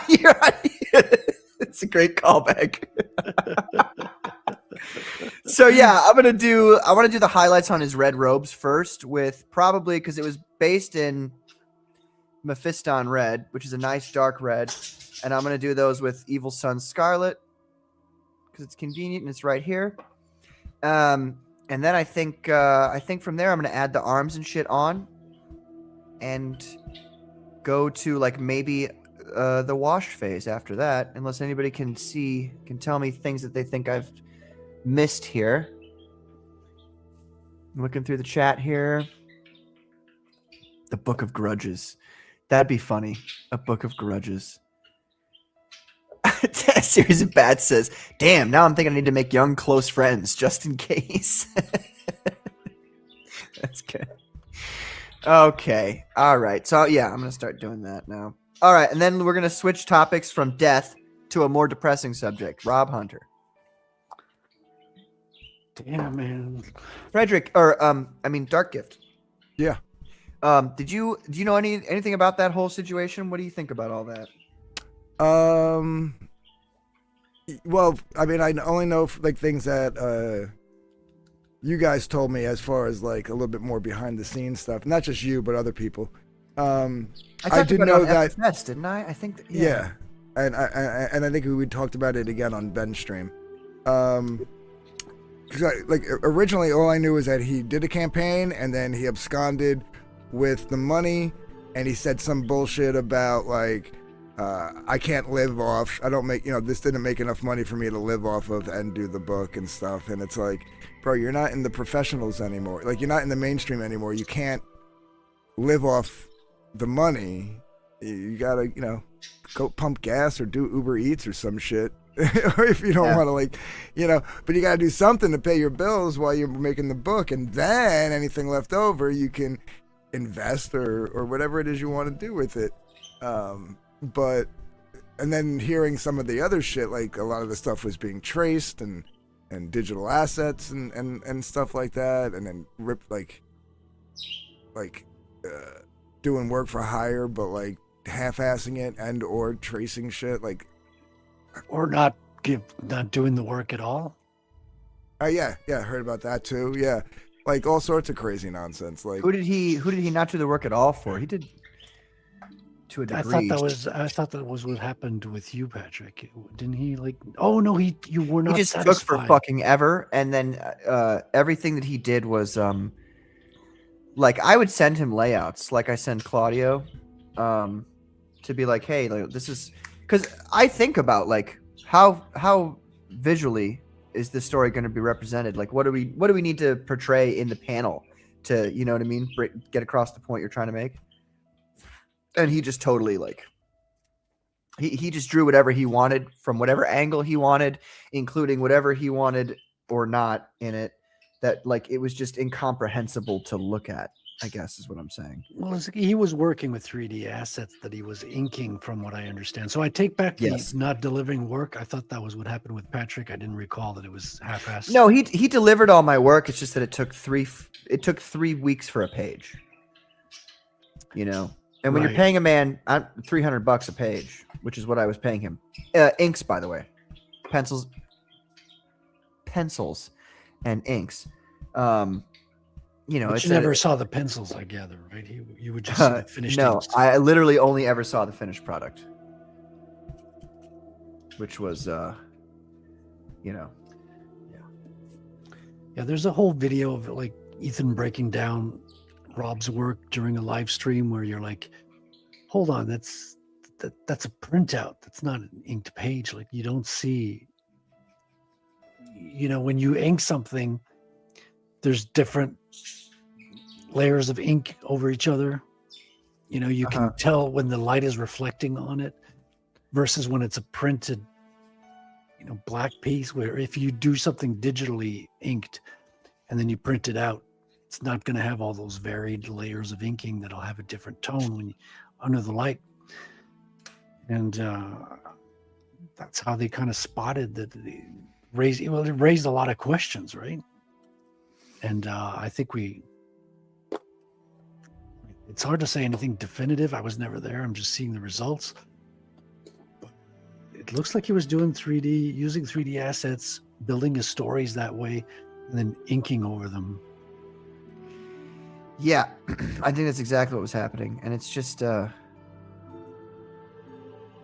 You're right. It's a great callback. So yeah, I want to do the highlights on his red robes first, with probably because it was based in Mephiston red, which is a nice dark red, and I'm going to do those with Evil Sun Scarlet because it's convenient and it's right here. And then I think from there I'm going to add the arms and shit on, and go to like maybe the wash phase after that, unless anybody can tell me things that they think I've missed here. I'm looking through the chat here. The Book of Grudges. That'd be funny. A Book of Grudges. A series of bats says, "Damn, now I'm thinking I need to make young close friends just in case." That's good. Okay. All right. So yeah, I'm going to start doing that now. All right, and then we're going to switch topics from death to a more depressing subject. Rob Hunter. Damn, man. Frederick, or Dark Gift. Yeah. Do you know anything about that whole situation? What do you think about all that? Well, I mean, I only know like things that you guys told me as far as like a little bit more behind the scenes stuff. Not just you, but other people. I did know that, FFS, didn't I? I think. Yeah, and I think we talked about it again on Ben's stream. Because like originally, all I knew was that he did a campaign and then he absconded with the money, and he said some bullshit about like I can't live off. I don't make this didn't make enough money for me to live off of and do the book and stuff. And it's like, bro, you're not in the professionals anymore. Like you're not in the mainstream anymore. You can't live off the money. You gotta go pump gas or do Uber Eats or some shit. Or if you don't want to but you gotta do something to pay your bills while you're making the book, and then anything left over you can invest or whatever it is you want to do with it. But and then hearing some of the other shit, like a lot of the stuff was being traced and digital assets and stuff like that, and then doing work for hire, but like half-assing it and or tracing shit, like or not doing the work at all. Yeah, I heard about that too. Yeah, Like all sorts of crazy nonsense. Like Who did he not do the work at all for? He did to a I degree. thought that was what happened with you, Patrick. Didn't he like? Oh no, you were He not just satisfied. took for fucking ever, and then everything that he did was like I would send him layouts, like I send Claudio, to be like, hey, like, this is because I think about like how visually is this story going to be represented? Like, what do we need to portray in the panel to, you know what I mean, get across the point you're trying to make? And he just totally like he just drew whatever he wanted from whatever angle he wanted, including whatever he wanted or not in it. That like it was just incomprehensible to look at, I guess is what I'm saying. Well, he was working with 3D assets that he was inking, from what I understand. So I take back the Yes. not delivering work. I thought that was what happened with Patrick. I didn't recall that it was half-assed. No, he delivered all my work. It's just that it took 3 weeks for a page. You know, and when you're Right. paying a man $300 a page, which is what I was paying him. Inks, by the way, pencils, and inks. You know, But it's you never saw the pencils, I gather, right? You would just see the finished no, inks. I literally only ever saw the finished product, which was, you know, Yeah, there's a whole video of like Ethan breaking down Rob's work during a live stream where you're like, hold on, that's a printout. That's not an inked page. Like you don't see, you know, when you ink something, there's different layers of ink over each other. You know, you can tell when the light is reflecting on it versus when it's a printed, you know, black piece, where if you do something digitally inked and then you print it out, it's not going to have all those varied layers of inking that'll have a different tone when you, under the light. And that's how they kind of spotted that. It raised a lot of questions, right? And I think it's hard to say anything definitive. I was never there. I'm just seeing the results. But it looks like he was doing 3D, using 3D assets, building his stories that way, and then inking over them. yeah, I think that's exactly what was happening, and it's just,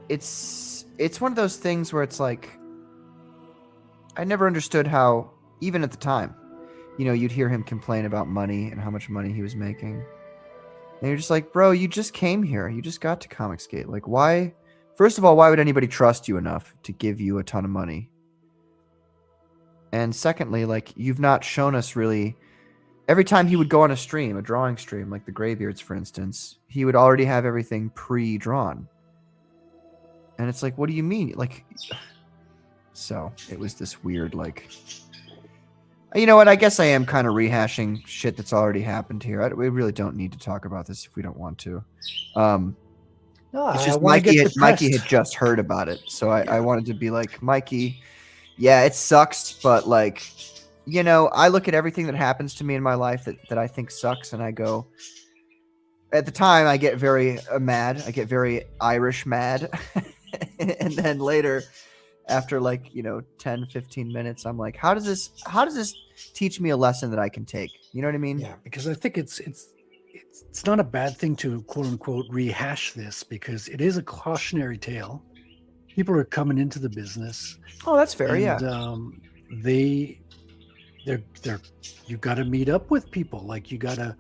it's one of those things where it's like, I never understood how, even at the time, you know, you'd hear him complain about money and how much money he was making. And you're just like, bro, you just came here. You just got to Comicsgate. Like, why? First of all, why would anybody trust you enough to give you a ton of money? And secondly, like, you've not shown us really. Every time he would go on a stream, a drawing stream, like the Greybeards, for instance, he would already have everything pre-drawn. And it's like, what do you mean? Like, so it was this weird, like, you know what? I guess I am kind of rehashing shit that's already happened here. We really don't need to talk about this if we don't want to. No, It's I just wanna Mikey get had depressed. just heard about it. So I wanted to be like, Mikey, yeah, it sucks. But like, you know, I look at everything that happens to me in my life that I think sucks. And I go, at the time, I get very mad. I get very Irish mad. And then later, after like, you know, 10, 15 minutes, I'm like, how does this teach me a lesson that I can take? You know what I mean? Yeah, because I think it's not a bad thing to quote unquote rehash this, because it is a cautionary tale. People are coming into the business. Oh, that's fair. And, Yeah. they're you got to meet up with people. Like you got to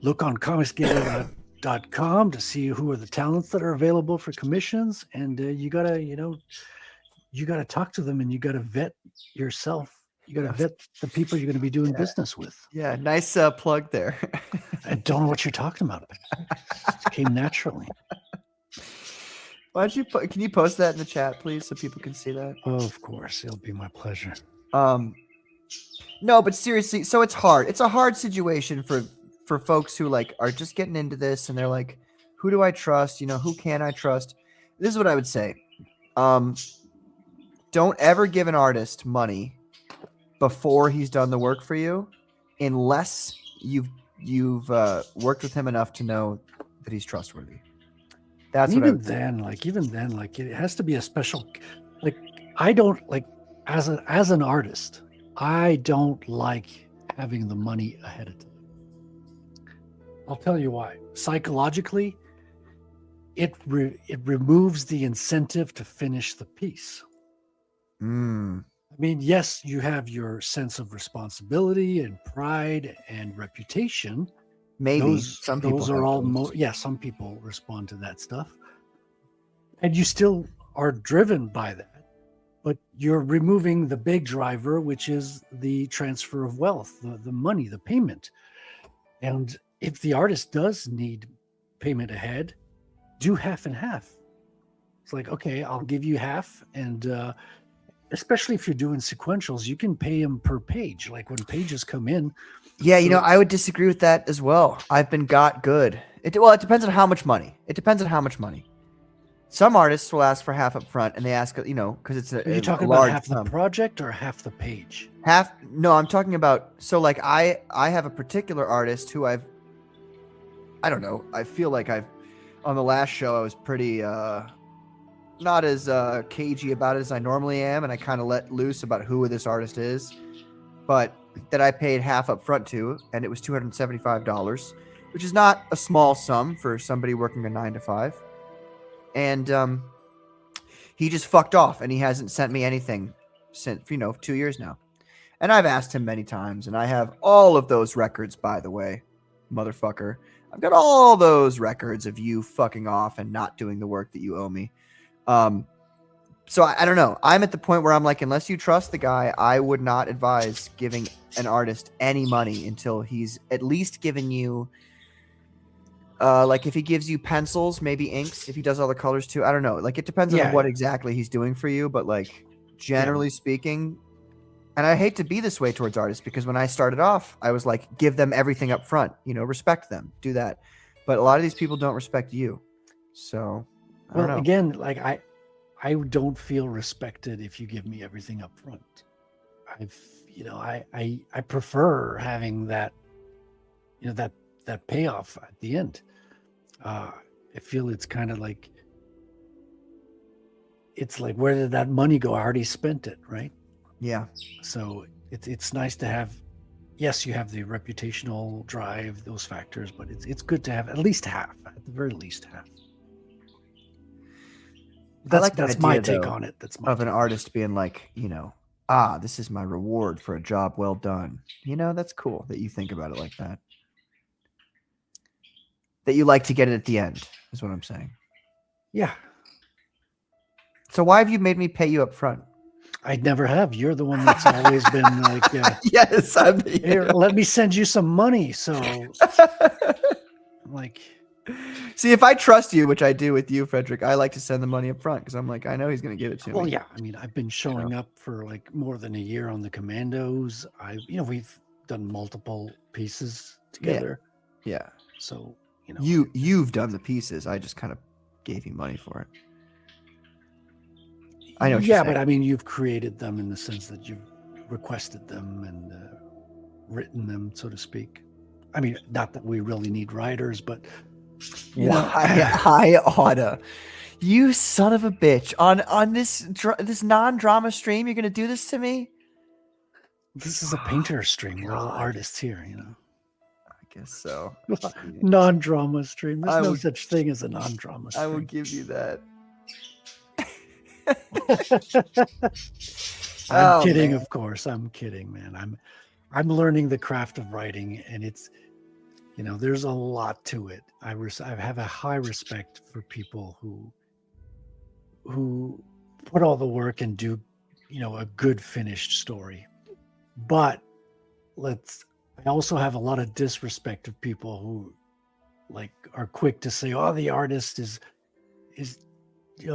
look on comicsgator.com to see who are the talents that are available for commissions, and you got to talk to them, and you got to vet yourself. You got to vet the people you're going to be doing business with. Yeah. Nice plug there. I don't know what you're talking about. It came naturally. Why don't you can you post that in the chat, please, so people can see that? Oh, of course, it'll be my pleasure. No, but seriously, so it's hard. It's a hard situation for folks who like are just getting into this, and they're like, who do I trust? You know, who can I trust? This is what I would say. Don't ever give an artist money before he's done the work for you, unless you've worked with him enough to know that he's trustworthy. That's what I even would say. then, like it has to be a special. Like I don't like as an artist, I don't like having the money ahead of time. I'll tell you why. Psychologically, it removes the incentive to finish the piece. Mm. I mean, yes, you have your sense of responsibility and pride and reputation. Maybe some people those are have all those. some people respond to that stuff, and you still are driven by that, but you're removing the big driver, which is the transfer of wealth, the money, the payment. And if the artist does need payment ahead, do half and half. It's like, okay, I'll give you half, and especially if you're doing sequentials, you can pay them per page. Like when pages come in. Yeah, you know, I would disagree with that as well. I've been got good. It depends on how much money. It depends on how much money. Some artists will ask for half up front, and they ask, you know, because it's Are you a talking about large half the sum. project or half the page? Half? No, I'm talking about. So, like, I have a particular artist who I don't know. I feel like on the last show I was pretty not as cagey about it as I normally am, and I kind of let loose about who this artist is, but that I paid half up front to, and it was $275, which is not a small sum for somebody working a 9 to 5. And he just fucked off, and he hasn't sent me anything since 2 years now. And I've asked him many times, and I have all of those records, by the way, motherfucker. I've got all those records of you fucking off and not doing the work that you owe me. So I don't know. I'm at the point where I'm like, unless you trust the guy, I would not advise giving an artist any money until he's at least given you, like if he gives you pencils, maybe inks, if he does all the colors too. I don't know. Like it depends on what exactly he's doing for you. But like generally speaking, and I hate to be this way towards artists because when I started off, I was like, give them everything up front, respect them, do that. But a lot of these people don't respect you. So I don't know. Again, like I don't feel respected if you give me everything up front. I prefer having that, that payoff at the end. I feel it's kind of like, it's like, where did that money go? I already spent it, right? Yeah. So it's nice to have, yes, you have the reputational drive, those factors, but it's good to have at least half, at the very least half. That's my take on it. That's my of an artist being like, this is my reward for a job well done. That's cool that you think about it like that. That you like to get it at the end, is what I'm saying. Yeah. So why have you made me pay you up front? I never have. You're the one that's always been like, yes, I'm here, let me send you some money. So I'm like, see, if I trust you, which I do with you, Frederick, I like to send the money up front because I'm like, I know he's going to give it to me. Well, yeah. I mean, I've been showing up for like more than a year on the Commandos. We've done multiple pieces together. Yeah. So, you've done the pieces. I just kind of gave you money for it. I know. Yeah, but I mean, you've created them in the sense that you've requested them and written them, so to speak. I mean, not that we really need writers, but I oughta. You son of a bitch! On this non-drama stream, you're gonna do this to me? This is a painter stream. We're all artists here, I guess so. Non-drama stream. There's no such thing as a non-drama stream. I will give you that. I'm kidding, of course. I'm kidding, man. I'm learning the craft of writing, and it's, there's a lot to it. I have a high respect for people who put all the work and do, a good finished story. But I also have a lot of disrespect of people who like are quick to say, oh, the artist is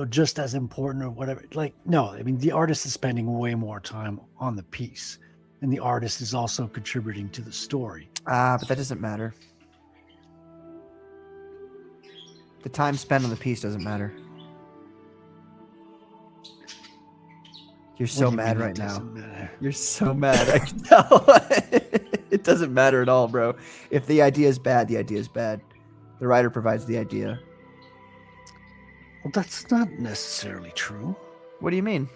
just as important or whatever. Like, no, I mean, the artist is spending way more time on the piece, and the artist is also contributing to the story. But that doesn't matter. The time spent on the piece doesn't matter. You're so mad right now. You're so mad. I can tell. It doesn't matter at all, bro. If the idea is bad, the idea is bad. The writer provides the idea. Well, that's not necessarily true. What do you mean?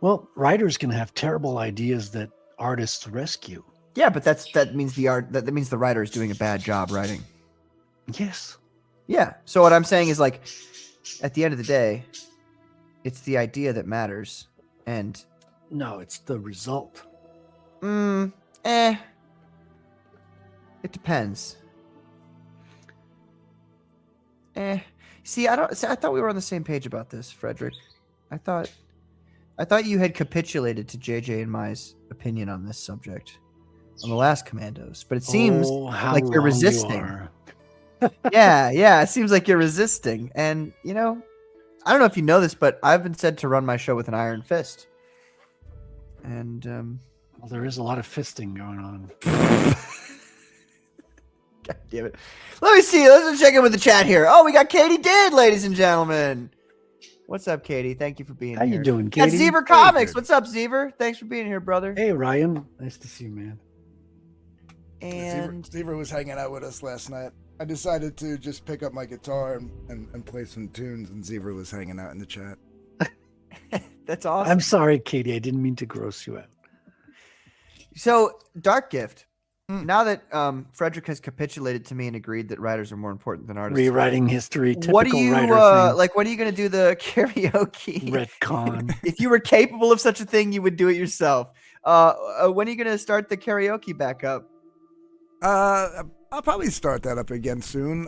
Well, writers can have terrible ideas that artists rescue. Yeah, but that means the art that means the writer is doing a bad job writing. Yes. Yeah. So what I'm saying is like, at the end of the day, it's the idea that matters, and No, it's the result. It depends. See, I thought we were on the same page about this, Frederick. I thought you had capitulated to JJ and Mai's opinion on this subject on the last Commandos, but it seems like you're resisting. Yeah, it seems like you're resisting. And, I don't know if you know this, but I've been said to run my show with an iron fist. And, well, there is a lot of fisting going on. God damn it. Let me see. Let's check in with the chat here. Oh, we got Katie Did, ladies and gentlemen. What's up, Katie? Thank you for being here. How you doing, Katie? That's Zever Comics. What's up, Zever? Thanks for being here, brother. Hey, Ryan. Nice to see you, man. And Stever was hanging out with us last night. I decided to just pick up my guitar and play some tunes, and Zever was hanging out in the chat. That's awesome. I'm sorry, Katie. I didn't mean to gross you out. So, Dark Gift. Now that Frederick has capitulated to me and agreed that writers are more important than artists, Rewriting history. Typical what do you writer thing. like? When are you going to do the karaoke? Retcon. If you were capable of such a thing, you would do it yourself. When are you going to start the karaoke back up? I'll probably start that up again soon.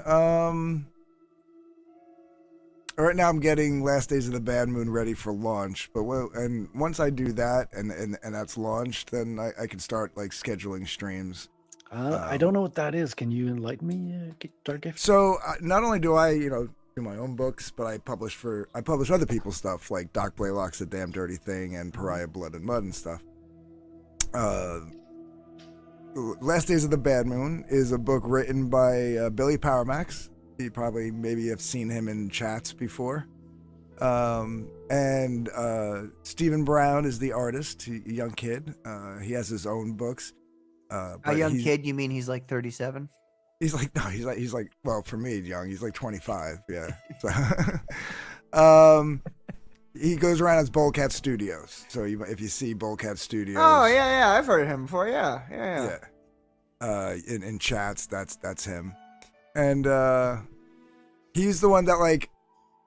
Right now I'm getting Last Days of the Bad Moon ready for launch, but once I do that and that's launched, then I can start like scheduling streams. I don't know what that is. Can you enlighten me, Dark Gift? So not only do I, do my own books, but I publish other people's stuff like Doc Blaylock's The Damn Dirty Thing and Pariah Blood and Mud and stuff. Last Days of the Bad Moon is a book written by Billy Powermax. You probably maybe have seen him in chats before. And Stephen Brown is the artist, a young kid. He has his own books. A young kid? You mean he's like 37? He's like well, for me, young. He's like 25. Yeah. So, he goes around as Bullcat Studios. So if you see Bullcat Studios, oh yeah, I've heard of him before. Yeah. In chats, that's him. And he's the one that like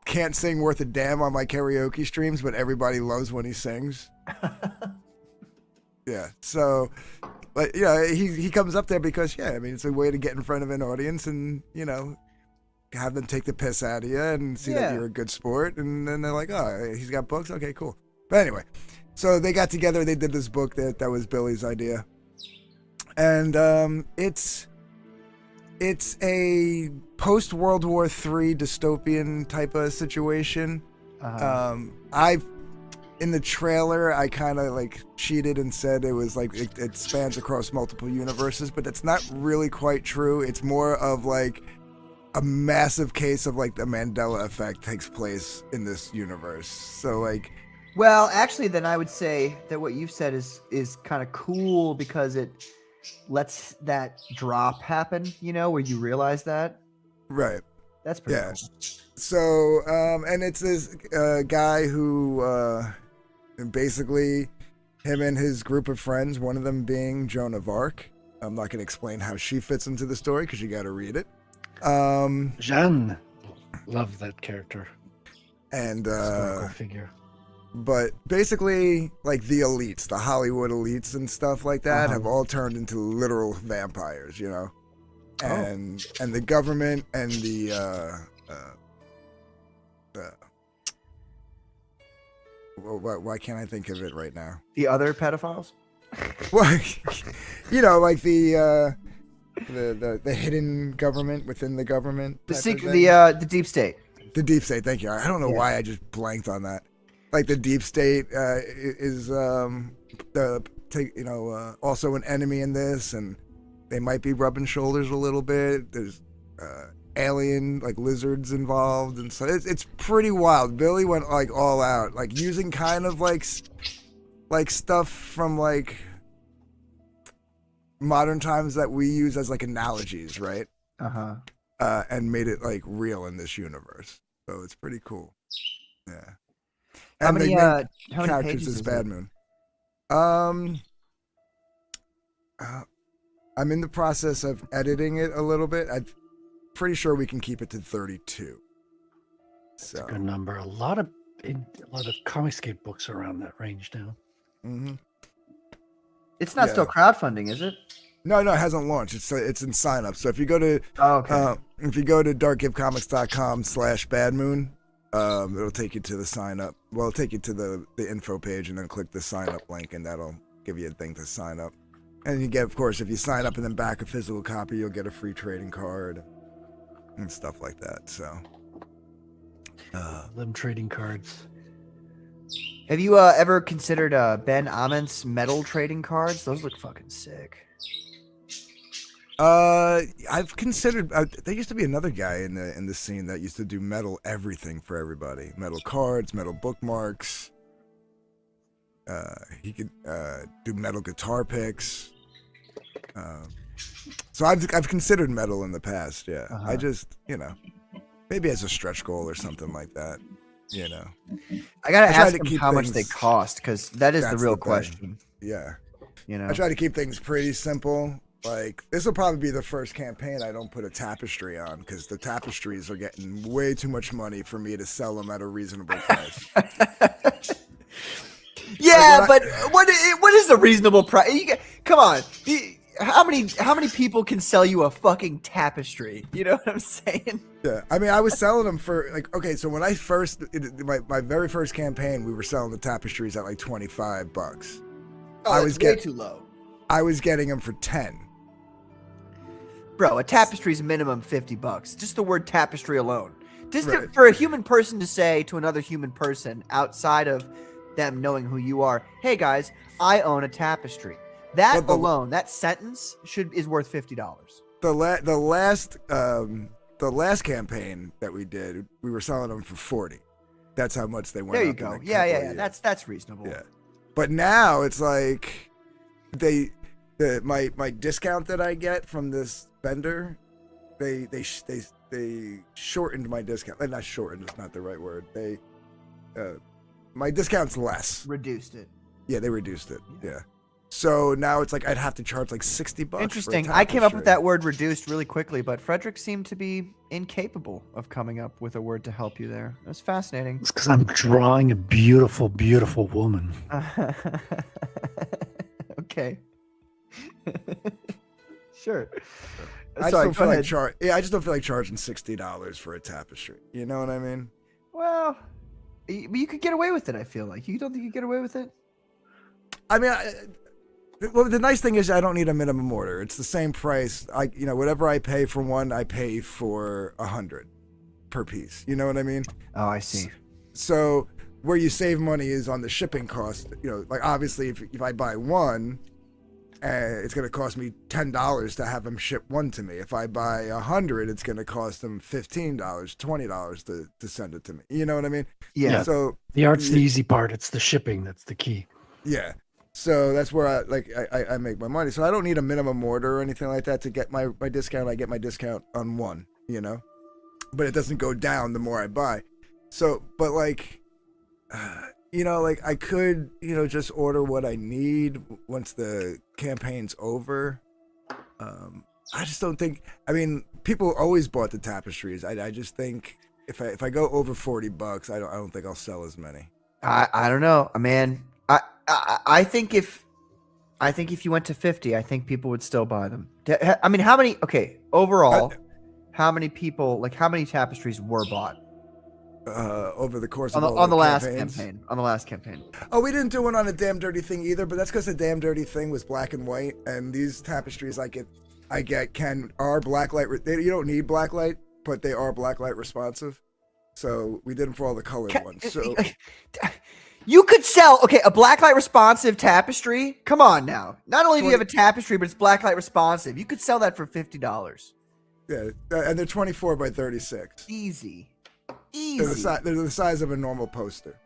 can't sing worth a damn on my karaoke streams, but everybody loves when he sings. Yeah. So, but he comes up there because it's a way to get in front of an audience and have them take the piss out of you and see that you're a good sport, and then they're like, oh, he's got books, okay, cool. But anyway, so they got together, they did this book that was Billy's idea, and it's a post-World War III dystopian type of situation. In the trailer, I kind of like cheated and said it was like it spans across multiple universes, but that's not really quite true. It's more of like a massive case of like the Mandela effect takes place in this universe. So like, well, actually, then I would say that what you've said is kind of cool because it lets that drop happen, where you realize that. Right. That's pretty cool. So, and it's this guy who basically him and his group of friends, one of them being Joan of Arc. I'm not going to explain how she fits into the story because you got to read it. Jeanne, love that character and historical figure. But basically, like the elites, the Hollywood elites and stuff like that, have all turned into literal vampires, and the government and the why can't I think of it right now? The other pedophiles? Well, like the hidden government within the government. The deep state. The deep state. Thank you. I don't know why I just blanked on that. Like the deep state is also an enemy in this, and they might be rubbing shoulders a little bit. There's alien like lizards involved, and so it's pretty wild. Billy went like all out, like using kind of like stuff from like modern times that we use as like analogies, right? And made it like real in this universe. So it's pretty cool. Yeah. How many characters pages is is Bad it? Moon. I'm in the process of editing it a little bit. I'm pretty sure we can keep it to 32. That's a good number. A lot of Comicscape books are around that range now. Mm-hmm. It's not still crowdfunding, is it? No, it hasn't launched. It's in sign up. So if you go to darkgivecomics.com/badmoon, it'll take you to the sign up. Well, it'll take you to the info page and then click the sign up link, and that'll give you a thing to sign up. And you get, of course, if you sign up and then back a physical copy, you'll get a free trading card and stuff like that. So, them trading cards. Have you ever considered Ben Ament's metal trading cards? Those look fucking sick. I've considered. There used to be another guy in the scene that used to do metal everything for everybody. Metal cards, metal bookmarks. He could do metal guitar picks. So I've considered metal in the past. Yeah, I just maybe as a stretch goal or something like that. I gotta ask him how much they cost, because that is the real question. Yeah, I try to keep things pretty simple. Like, this will probably be the first campaign I don't put a tapestry on, because the tapestries are getting way too much money for me to sell them at a reasonable price. Yeah, but what is the reasonable price? Come on. How many people can sell you a fucking tapestry? You know what I'm saying? Yeah, I mean, I was selling them for so when I first my very first campaign, we were selling the tapestries at like $25. Oh, I was way too low. I was getting them for 10. Bro, a tapestry's minimum $50. Just the word tapestry alone. Right. For a human person to say to another human person outside of them knowing who you are, hey guys, I own a tapestry. That alone, that sentence is worth $50. The last campaign that we did, we were selling them for 40. That's how much they went. There you go. Yeah. That's reasonable. Yeah, but now it's like my discount that I get from this vendor, they shortened my discount. Not shortened, it's not the right word. My discount's less. Reduced it. Yeah, they reduced it. Yeah. So now it's like I'd have to charge like $60. Interesting. I came up with that word reduced really quickly, but Frederick seemed to be incapable of coming up with a word to help you there. It was fascinating. It's because I'm drawing a beautiful, beautiful woman. Okay. Sure. I just don't feel like charging $60 for a tapestry. You know what I mean? Well, you could get away with it. I feel like you don't think you get away with it. I mean, well, the nice thing is I don't need a minimum order. It's the same price. Whatever I pay for one, I pay for 100 per piece. You know what I mean? Oh, I see. So where you save money is on the shipping cost. Like obviously, if I buy one, it's going to cost me $10 to have them ship one to me. If I buy 100, it's going to cost them $15, $20 to send it to me. You know what I mean? Yeah. So the art's the easy part. It's the shipping that's the key. Yeah. So that's where I make my money. So I don't need a minimum order or anything like that to get my discount. I get my discount on one, but it doesn't go down the more I buy. So, but I could, just order what I need once the campaign's over. I just don't think, people always bought the tapestries. I just think if I go over $40, I don't think I'll sell as many. I don't know, man. I think if you went to 50, I think people would still buy them. I mean, overall, how many people, how many tapestries were bought? Over the course of on the last campaigns. campaign. On the last campain. Oh, we didn't do it on a Damn Dirty Thing either, but that's because the Damn Dirty Thing was black and white, and these tapestries I get are blacklight. You don't need blacklight, but they are blacklight responsive. So we did them for all the colored ones. So you could sell a blacklight responsive tapestry. Come on now. Not only do you have a tapestry, but it's blacklight responsive. You could sell that for $50. Yeah, and they're 24 by 36. Easy. They're the size of a normal poster.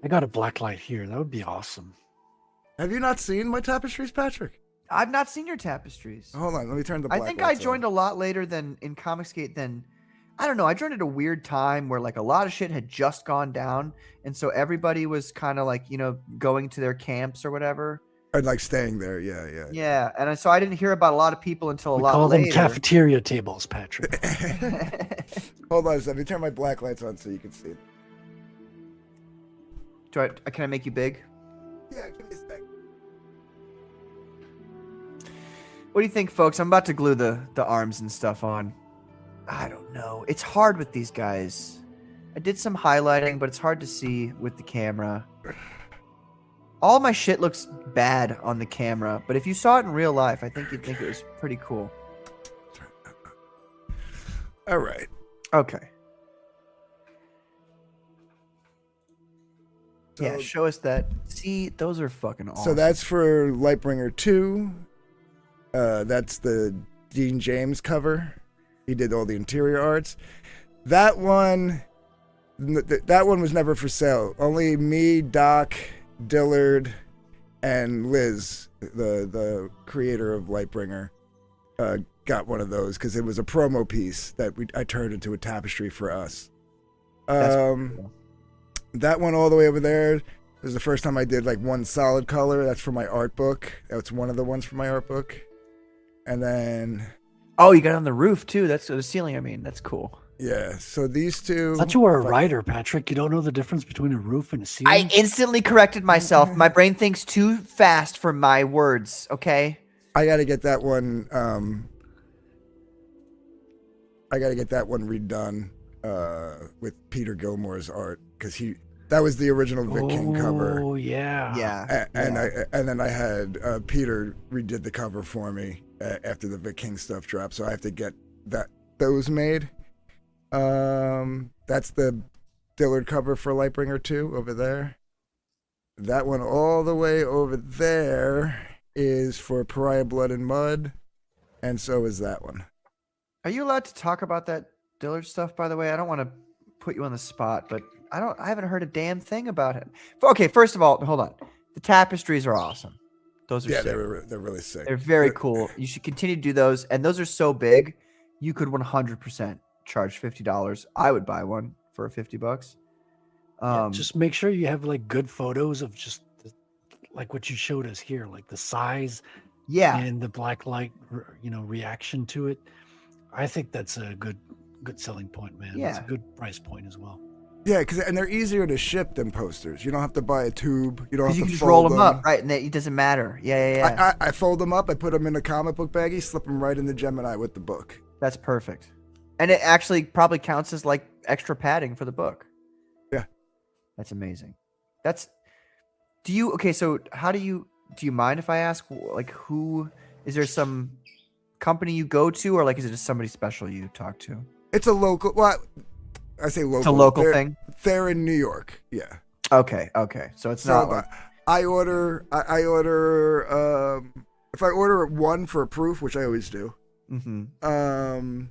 I got a blacklight here. That would be awesome. Have you not seen my tapestries, Patrick? I've not seen your tapestries. Hold on, let me turn the black I think I joined a lot later than in Comicsgate than I don't know. I joined at a weird time where a lot of shit had just gone down, and so everybody was kind of going to their camps or whatever. Or like staying there. Yeah, yeah. Yeah, and so I didn't hear about a lot of people until a We lot call later. them cafeteria tables, Patrick. Hold on a second. Let me turn my black lights on so you can see it. Can I make you big? Yeah, give me a sec. What do you think, folks? I'm about to glue the arms and stuff on. I don't know. It's hard with these guys. I did some highlighting, but it's hard to see with the camera. All my shit looks bad on the camera, but if you saw it in real life, I think you'd think it was pretty cool. All right. Okay. So, yeah, show us that. See, those are fucking awesome. So that's for Lightbringer 2. That's the Dean James cover. He did all the interior arts. That one was never for sale. Only me, Doc, Dillard, and Liz, the creator of Lightbringer, got one of those because it was a promo piece that I turned into a tapestry for us. Cool. That one all the way over there is the first time I did like one solid color. That's for my art book. That's one of the ones for my art book. And then... Oh, you got it on the roof too. That's the ceiling. I mean, that's cool. Yeah, so these two... I thought you were a writer, Patrick. You don't know the difference between a roof and a ceiling? I instantly corrected myself. My brain thinks too fast for my words, okay? I got to get that one... I got to get that one redone with Peter Gilmore's art because that was the original Vic King cover. Oh yeah, yeah. And then I had Peter redid the cover for me after the Vic King stuff dropped, so I have to get those made. That's the Dillard cover for Lightbringer 2 over there. That one all the way over there is for Pariah Blood and Mud, and so is that one. Are you allowed to talk about that Dillard stuff, by the way? I don't want to put you on the spot, but I haven't heard a damn thing about it. Okay, first of all, hold on. The tapestries are awesome. Those are sick. They're really sick. They're very cool. You should continue to do those, and those are so big, you could 100% charge $50. I would buy one for $50. Just make sure you have like good photos of just like what you showed us here, like the size, and the black light, reaction to it. I think that's a good selling point, man. Yeah. It's a good price point as well. Yeah, and they're easier to ship than posters. You don't have to buy a tube. You don't have to just fold roll them up, right? And it doesn't matter. Yeah. I fold them up. I put them in a comic book baggie, slip them right in the Gemini with the book. That's perfect. And it actually probably counts as like extra padding for the book. Yeah. That's amazing. So how do you mind if I ask, like, who, is there some company you go to, or like, is it just somebody special you talk to? It's a local, well, I say local. It's a local thing? They're in New York. Yeah. Okay. So it's not like... I order, if I order one for a proof, which I always do. Mm-hmm.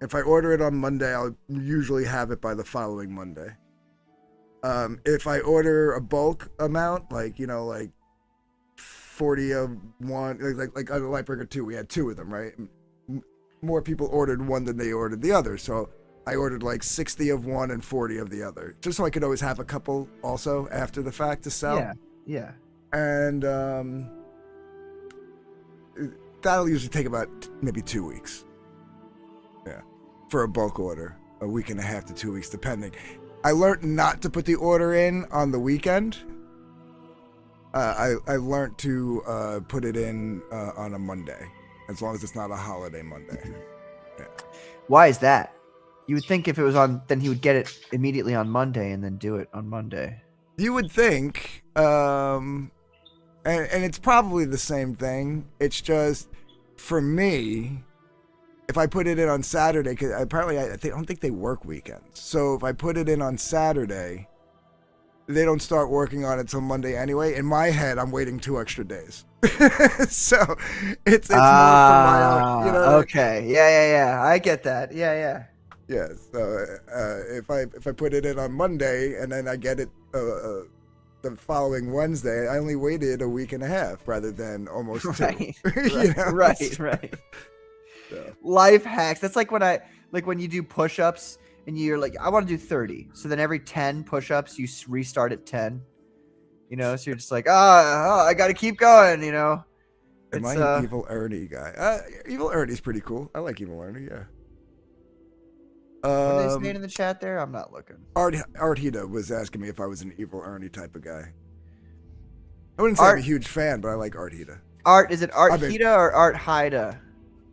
If I order it on Monday, I'll usually have it by the following Monday. If I order a bulk amount, like 40 of one, like on the Lightbringer 2, we had 2 of them, right? More people ordered one than they ordered the other, so I ordered like 60 of one and 40 of the other, just so I could always have a couple also after the fact to sell. Yeah. And that'll usually take about maybe 2 weeks. Yeah, for a bulk order, a week and a half to 2 weeks, depending. I learned not to put the order in on the weekend. I learned to put it in on a Monday, as long as it's not a holiday Monday. Yeah. Why is that? You would think if it was on, then he would get it immediately on Monday and then do it on Monday. You would think, and it's probably the same thing. It's just, for me, if I put it in on Saturday, because I don't think they work weekends. So if I put it in on Saturday, they don't start working on it till Monday anyway. In my head, I'm waiting 2 extra days. So it's more for my own, okay. Yeah. I get that. Yeah. Yeah. So if I put it in on Monday and then I get it the following Wednesday, I only waited a week and a half rather than almost 2. Right. Yeah. Life hacks. That's like when you do push-ups and you're like, I want to do 30. So then every 10 push-ups, you restart at 10. You know, so you're just like, I got to keep going. You know. Am I an Evil Ernie guy? Evil Ernie's pretty cool. I like Evil Ernie. Yeah. What are they saying in the chat there? I'm not looking. Art Hida was asking me if I was an Evil Ernie type of guy. I wouldn't say I'm a huge fan, but I like Art Hida. Is it Art Hida or Art Hida?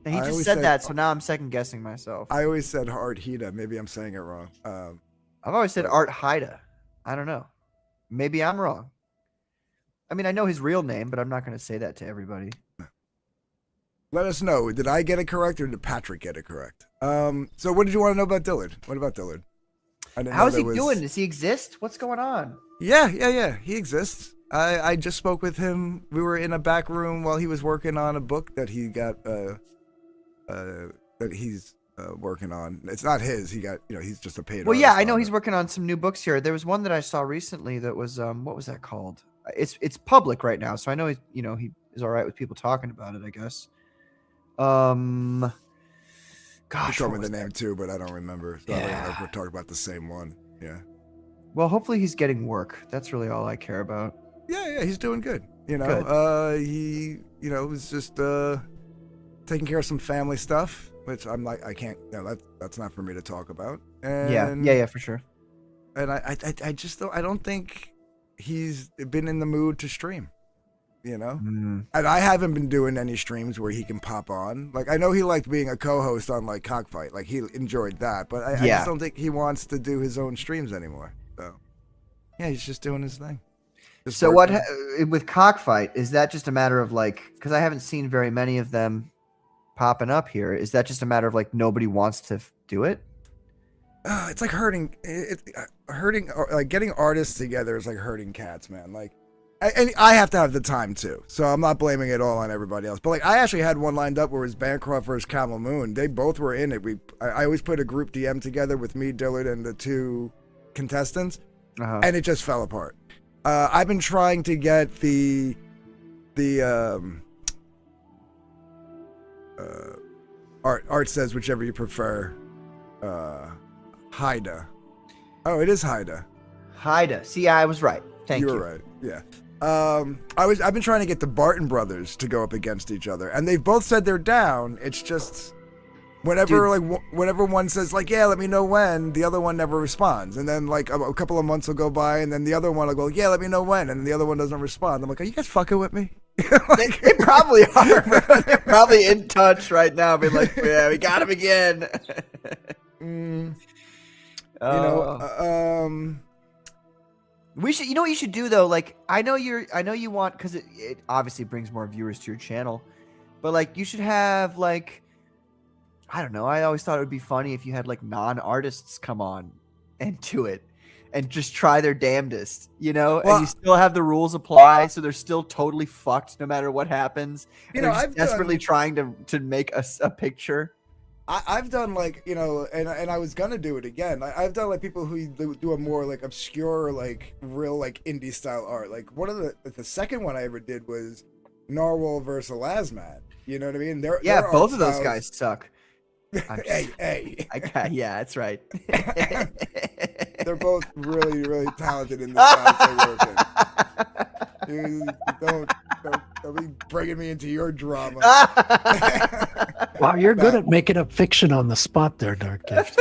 And he just said that, so now I'm second guessing myself. I always said Art Hida. Maybe I'm saying it wrong. I've always said Art Hida. I don't know. Maybe I'm wrong. I mean, I know his real name, but I'm not going to say that to everybody. Let us know. Did I get it correct or did Patrick get it correct? So what did you want to know about Dillard? What about Dillard? How is he doing? Does he exist? What's going on? Yeah. He exists. I just spoke with him. We were in a back room while he was working on a book that he got that he's working on. It's not his. He got, he's just a paid artist. Yeah, I know he's working on some new books here. There was one that I saw recently that was what was that called? It's public right now, so I know he is all right with people talking about it, I guess. Gosh, you told me the name too, but I don't remember. So I don't know if we're talking about the same one. Yeah. Well, hopefully he's getting work. That's really all I care about. Yeah, he's doing good. He was just taking care of some family stuff, which I'm like, I can't. That's not for me to talk about. And yeah, for sure. And I don't think he's been in the mood to stream. And I haven't been doing any streams where he can pop on. Like, I know he liked being a co-host on like Cockfight, like he enjoyed that, but I just don't think he wants to do his own streams anymore. So yeah, he's just doing his thing. So what with Cockfight, is that just a matter of like, because I haven't seen very many of them popping up here, is that just a matter of like nobody wants to do it? It's like herding, like getting artists together is like herding cats, man. Like, and I have to have the time too, so I'm not blaming it all on everybody else. But like, I actually had one lined up where it was Bancroft versus Camel Moon. They both were in it. I always put a group DM together with me, Dillard, and the two contestants, and it just fell apart. I've been trying to get the Art says whichever you prefer. Haida. Oh, it is Haida. Haida. See, I was right. Thank you. You were right. Yeah. I've been trying to get the Barton brothers to go up against each other, and they've both said they're down. It's just whenever one says like, yeah, let me know when, the other one never responds, and then like a couple of months will go by, and then the other one will go, yeah, let me know when, and the other one doesn't respond. I'm like, are you guys fucking with me? Like, they probably are. They're probably in touch right now, being like, yeah, we got him again. We should. You know what you should do though? Like, I know you want, because it obviously brings more viewers to your channel, but like you should have like, I don't know. I always thought it would be funny if you had like non-artists come on and do it and just try their damnedest, and you still have the rules apply, so they're still totally fucked no matter what happens. I'm desperately trying to make a picture. I've done like, and I was gonna do it again. I've done like people who do a more like obscure, like real like indie style art. Like one of the second one I ever did was Narwhal versus Elasmat. You know what I mean? Their both of those guys suck. Hey. Yeah, that's right. They're both really, really talented in the style they work in. Don't be bringing me into your drama. Wow, you're good at making up fiction on the spot there, Dark Gift.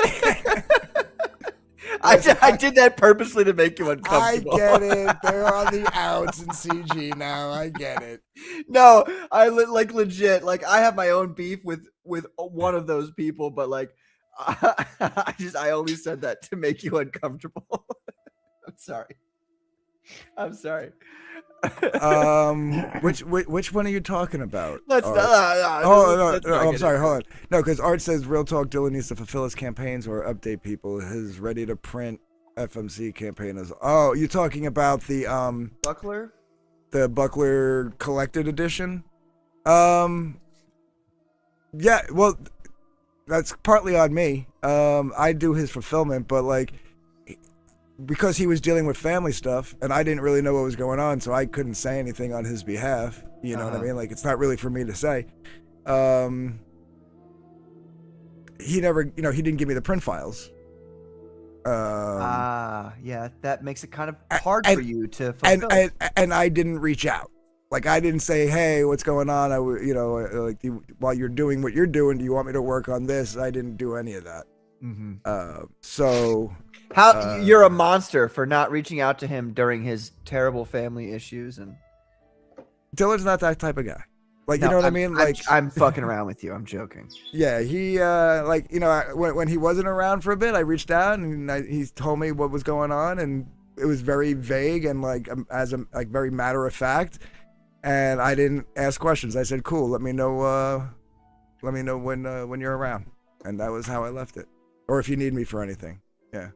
I did that purposely to make you uncomfortable. I get it. They're on the outs in CG now. I get it. No, I like legit. Like, I have my own beef with one of those people, but like, I only said that to make you uncomfortable. I'm sorry. Which one are you talking about? I'm sorry. Hold on. No, because Art says real talk. Dylan needs to fulfill his campaigns or update people. His ready to print FMC campaign is. Oh, you're talking about the Buckler, the Buckler collected edition. Yeah. Well, that's partly on me. I do his fulfillment, but like, because he was dealing with family stuff and I didn't really know what was going on, so I couldn't say anything on his behalf. You know what I mean? Like, it's not really for me to say. He never, he didn't give me the print files. Yeah, that makes it kind of A- hard and- for you to and, fulfill. and I didn't reach out. Like I didn't say, "Hey, what's going on?" While you're doing what you're doing, do you want me to work on this? I didn't do any of that. So How you're a monster for not reaching out to him during his terrible family issues, and Dillard's not that type of guy. Like, No, you know what I I'm- mean? I'm- Like, I'm fucking around with you. I'm joking. yeah, he when he wasn't around for a bit, I reached out and he told me what was going on, and it was very vague and like very matter of fact, and I didn't ask questions. I said, "Cool, let me know when you're around," and that was how I left it. Or if you need me for anything, yeah.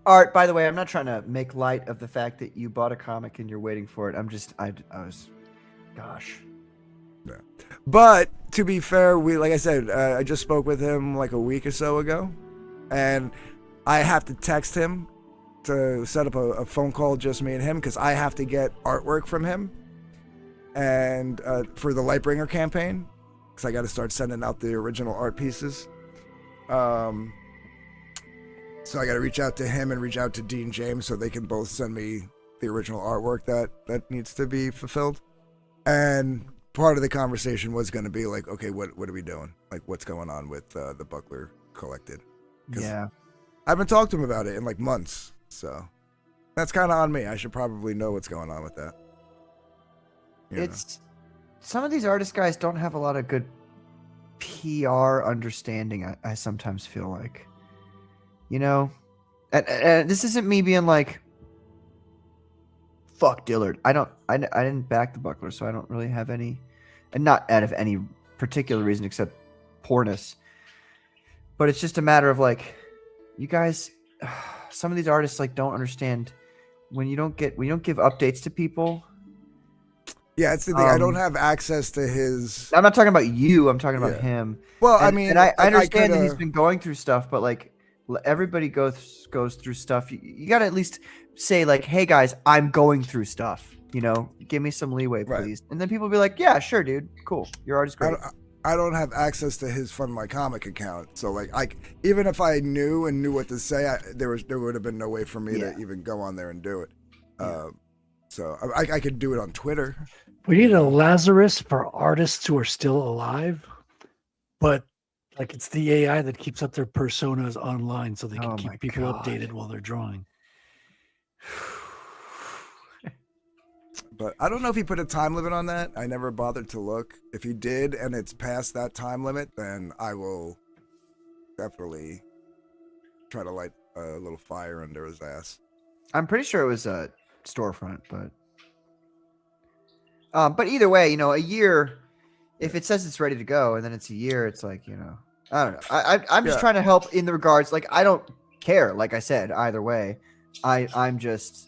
Art, by the way, I'm not trying to make light of the fact that you bought a comic and you're waiting for it. Gosh. Yeah. But to be fair, like I said, I just spoke with him like a week or so ago, and I have to text him to set up a phone call, just me and him, because I have to get artwork from him, and for the Lightbringer campaign, because I got to start sending out the original art pieces. So I got to reach out to him and reach out to Dean James so they can both send me the original artwork that needs to be fulfilled. And part of the conversation was going to be like, okay, what are we doing? Like, what's going on with the Buckler Collected? Yeah. I haven't talked to him about it in like months. So that's kind of on me. I should probably know what's going on with that. Some of these artist guys don't have a lot of good PR understanding. I sometimes feel like, and this isn't me being like, fuck Dillard. I didn't back the Buckler, so I don't really have any, and not out of any particular reason except poorness. But it's just a matter of like, you guys, some of these artists like don't understand when you don't give updates to people. Yeah, it's the thing. I don't have access to his. I'm not talking about you. I'm talking about him. Well, and, I mean, and I understand that coulda- he's been going through stuff, but like everybody goes through stuff. You got to at least say like, "Hey guys, I'm going through stuff. Give me some leeway, please." And then people will be like, "Yeah, sure, dude. Cool. Your art is great." I don't have access to his Fund My Comic account, so like, even if I knew what to say, there would have been no way for me to even go on there and do it. So I could do it on Twitter. We need a Lazarus for artists who are still alive, but like it's the AI that keeps up their personas online so they can keep people updated while they're drawing. But I don't know if he put a time limit on that. I never bothered to look. If he did and it's past that time limit, then I will definitely try to light a little fire under his ass. I'm pretty sure it was a storefront, but either way, a year. If it says it's ready to go and then it's a year, it's like I don't know. I'm just trying to help in the regards. Like I don't care. Like I said, either way, I'm just.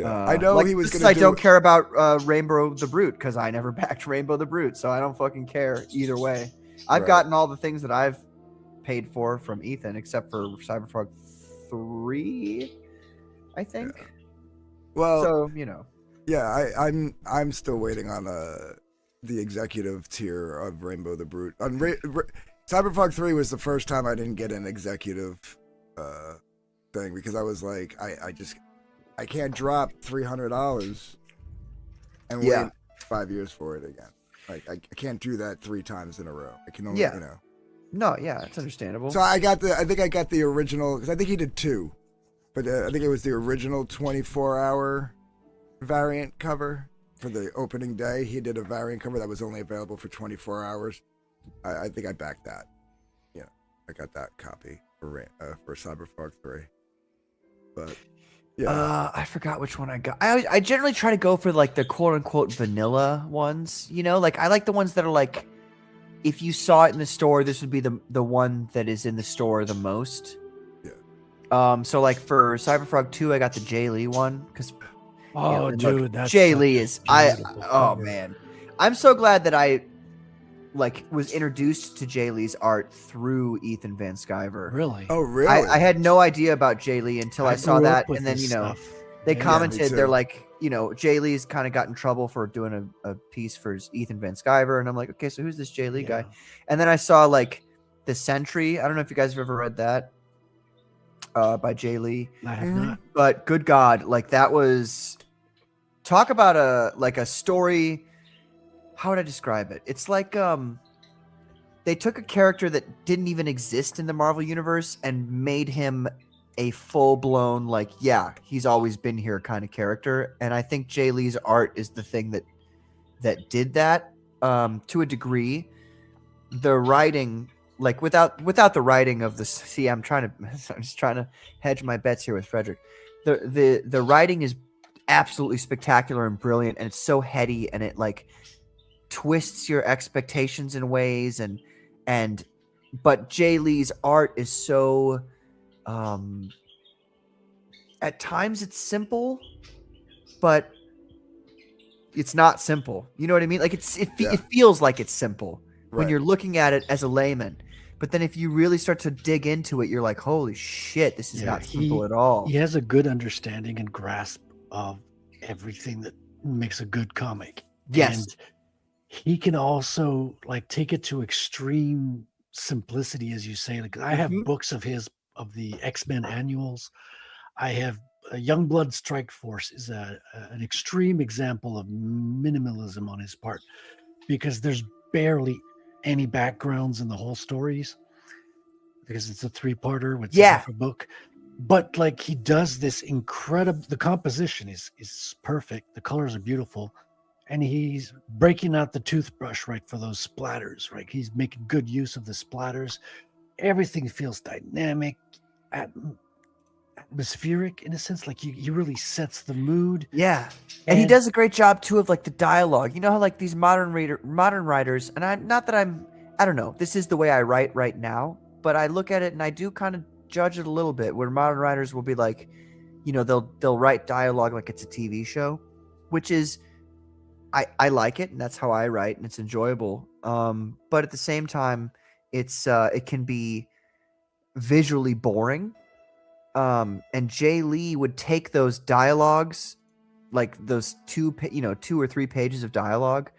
I know he was going to. I don't care about Rainbow the Brute because I never backed Rainbow the Brute, so I don't fucking care either way. I've gotten all the things that I've paid for from Ethan, except for Cyberfrog 3, I think. Yeah. Well, so yeah, I'm still waiting on the executive tier of Rainbow the Brute. On Cyberpunk 3 was the first time I didn't get an executive thing because I was like, I can't drop $300 and wait 5 years for it again. Like I can't do that 3 times in a row. I can only No, yeah, it's understandable. So I think I got the original because I think he did 2, but I think it was the original 24-hour variant cover for the opening day. He did a variant cover that was only available for 24 hours. I think I backed that. Yeah, I got that copy for Cyberpunk 3. But yeah, I forgot which one I got. I generally try to go for like the quote unquote vanilla ones. Like I like the ones that are like, if you saw it in the store, this would be the one that is in the store the most. Yeah. So like for Cyberfrog 2, I got the Jay Lee one because. Dude, that's Jay Lee is cover. Man, I'm so glad that I was introduced to Jay Lee's art through Ethan Van Sciver. Really? Oh, really? I had no idea about Jay Lee until I saw grew that, up with and then this stuff. they Yeah, commented. me too. They're like, Jay Lee's kind of got in trouble for doing a piece for Ethan Van Sciver, and I'm like, okay, so who's this Jay Lee guy? And then I saw like the Sentry. I don't know if you guys have ever read that. by Jay Lee. I have not. But good God, like that was talk about a story. How would I describe it? It's like they took a character that didn't even exist in the Marvel universe and made him a full-blown, like, yeah, he's always been here kind of character. And I think Jay Lee's art is the thing that did that to a degree. The writing, like without the writing of the I'm just trying to hedge my bets here with Frederick. The writing is absolutely spectacular and brilliant, and it's so heady, and it like twists your expectations in ways, but Jay Lee's art is so at times it's simple, but it's not simple. You know what I mean? Like it feels like it's simple when you're looking at it as a layman. But then if you really start to dig into it, you're like, holy shit, this is not simple at all. He has a good understanding and grasp of everything that makes a good comic. Yes. And he can also like take it to extreme simplicity, as you say. Like I have books of his, of the X-Men annuals. I have Youngblood Strike Force is an extreme example of minimalism on his part, because there's barely any backgrounds in the whole stories, because it's a 3-parter with a book. But like he does this incredible, the composition is perfect, the colors are beautiful, and he's breaking out the toothbrush right for those splatters, right? He's making good use of the splatters. Everything feels dynamic, atmospheric in a sense, like he really sets the mood. Yeah. And he does a great job too of like the dialogue. You know how like these modern writers, and I don't know, this is the way I write right now, but I look at it and I do kind of judge it a little bit, where modern writers will be like, you know, they'll write dialogue like it's a TV show, which is I like it, and that's how I write, and it's enjoyable. But at the same time, it can be visually boring. And Jay Lee would take those dialogues, like those 2 or 3 pages of dialogue,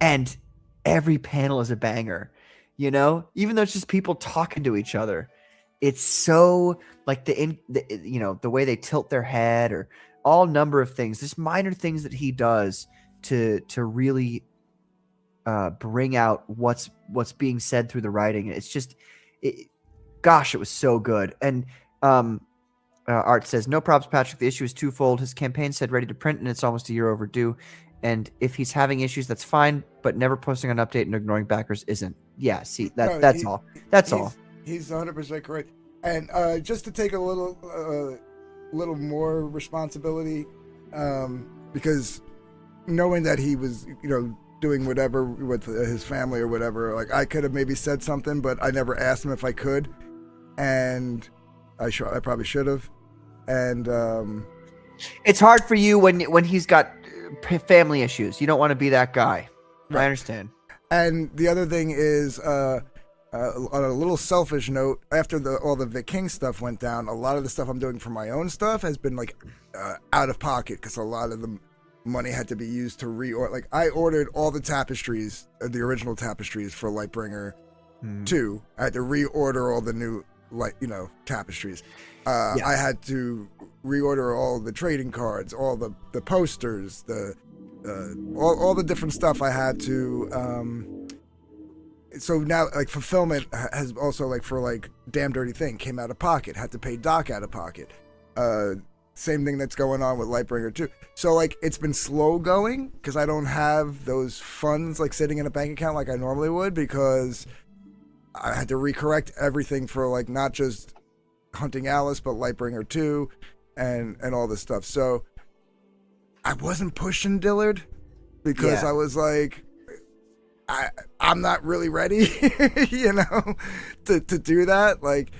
and every panel is a banger, you know, even though it's just people talking to each other. It's so like the way they tilt their head, or all number of things, just minor things that he does to really bring out what's being said through the writing. It's just, gosh, it was so good. And Art says, no props, Patrick. The issue is twofold. His campaign said ready to print, and it's almost a year overdue. And if he's having issues, that's fine. But never posting an update and ignoring backers isn't. Yeah, see, that's all. That's all. He's 100% correct. And just to take a little more responsibility, because knowing that he was, doing whatever with his family or whatever, like I could have maybe said something, but I never asked him if I could, and I probably should have. And it's hard for you when he's got family issues. You don't want to be that guy. Right. I understand. And the other thing is, on a little selfish note, after all the Vic King stuff went down, a lot of the stuff I'm doing for my own stuff has been like out of pocket, because a lot of the money had to be used to reorder. Like I ordered all the tapestries, the original tapestries for Lightbringer 2. I had to reorder all the new tapestries. Yes. I had to reorder all the trading cards, all the posters, all the different stuff I had to. So now, like, fulfillment has also, like, for like Damn Dirty Thing came out of pocket. Had to pay Doc out of pocket. Same thing that's going on with Lightbringer 2. So like it's been slow going because I don't have those funds like sitting in a bank account like I normally would, because I had to recorrect everything for like not just Hunting Alice but Lightbringer 2 and all this stuff. So I wasn't pushing Dillard because I was like, I'm not really ready, to do that. Like,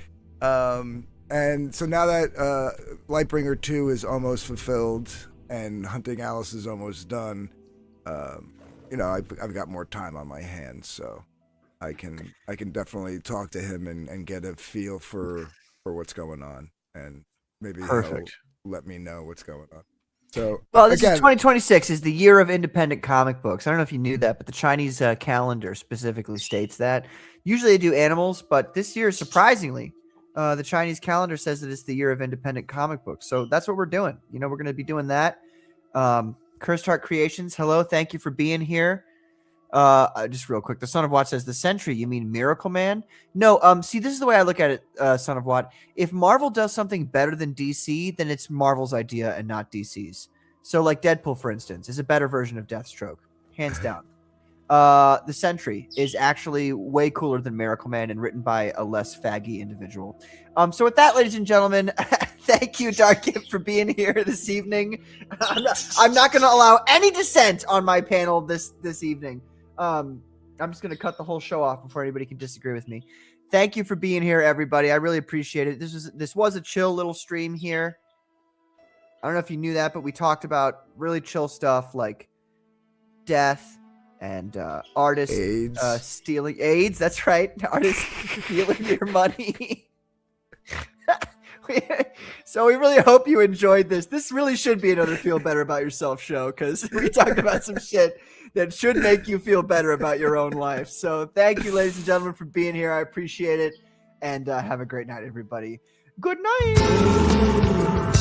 and so now that Lightbringer 2 is almost fulfilled and Hunting Alice is almost done, I've got more time on my hands, so I can definitely talk to him and get a feel for what's going on, and maybe he'll let me know what's going on. So, this is 2026 is the year of independent comic books. I don't know if you knew that, but the Chinese calendar specifically states that. Usually they do animals, but this year, surprisingly, The Chinese calendar says that it's the year of independent comic books. So that's what we're doing. We're going to be doing that. Cursed Heart Creations, hello. Thank you for being here. Just real quick. The Son of Watt says, the Sentry, you mean Miracle Man? No, see, this is the way I look at it, Son of Watt. If Marvel does something better than DC, then it's Marvel's idea and not DC's. So like Deadpool, for instance, is a better version of Deathstroke. Hands down. The Sentry is actually way cooler than Miracle Man and written by a less faggy individual. So with that, ladies and gentlemen, thank you, Dark Gift, for being here this evening. I'm not going to allow any dissent on my panel this evening. I'm just going to cut the whole show off before anybody can disagree with me. Thank you for being here, everybody. I really appreciate it. This was a chill little stream here. I don't know if you knew that, but we talked about really chill stuff like death and artists stealing AIDS. That's right. Artists stealing your money. So we really hope you enjoyed this. This really should be another Feel Better About Yourself show because we talked about some shit that should make you feel better about your own life. So thank you, ladies and gentlemen, for being here. I appreciate it. And have a great night, everybody. Good night.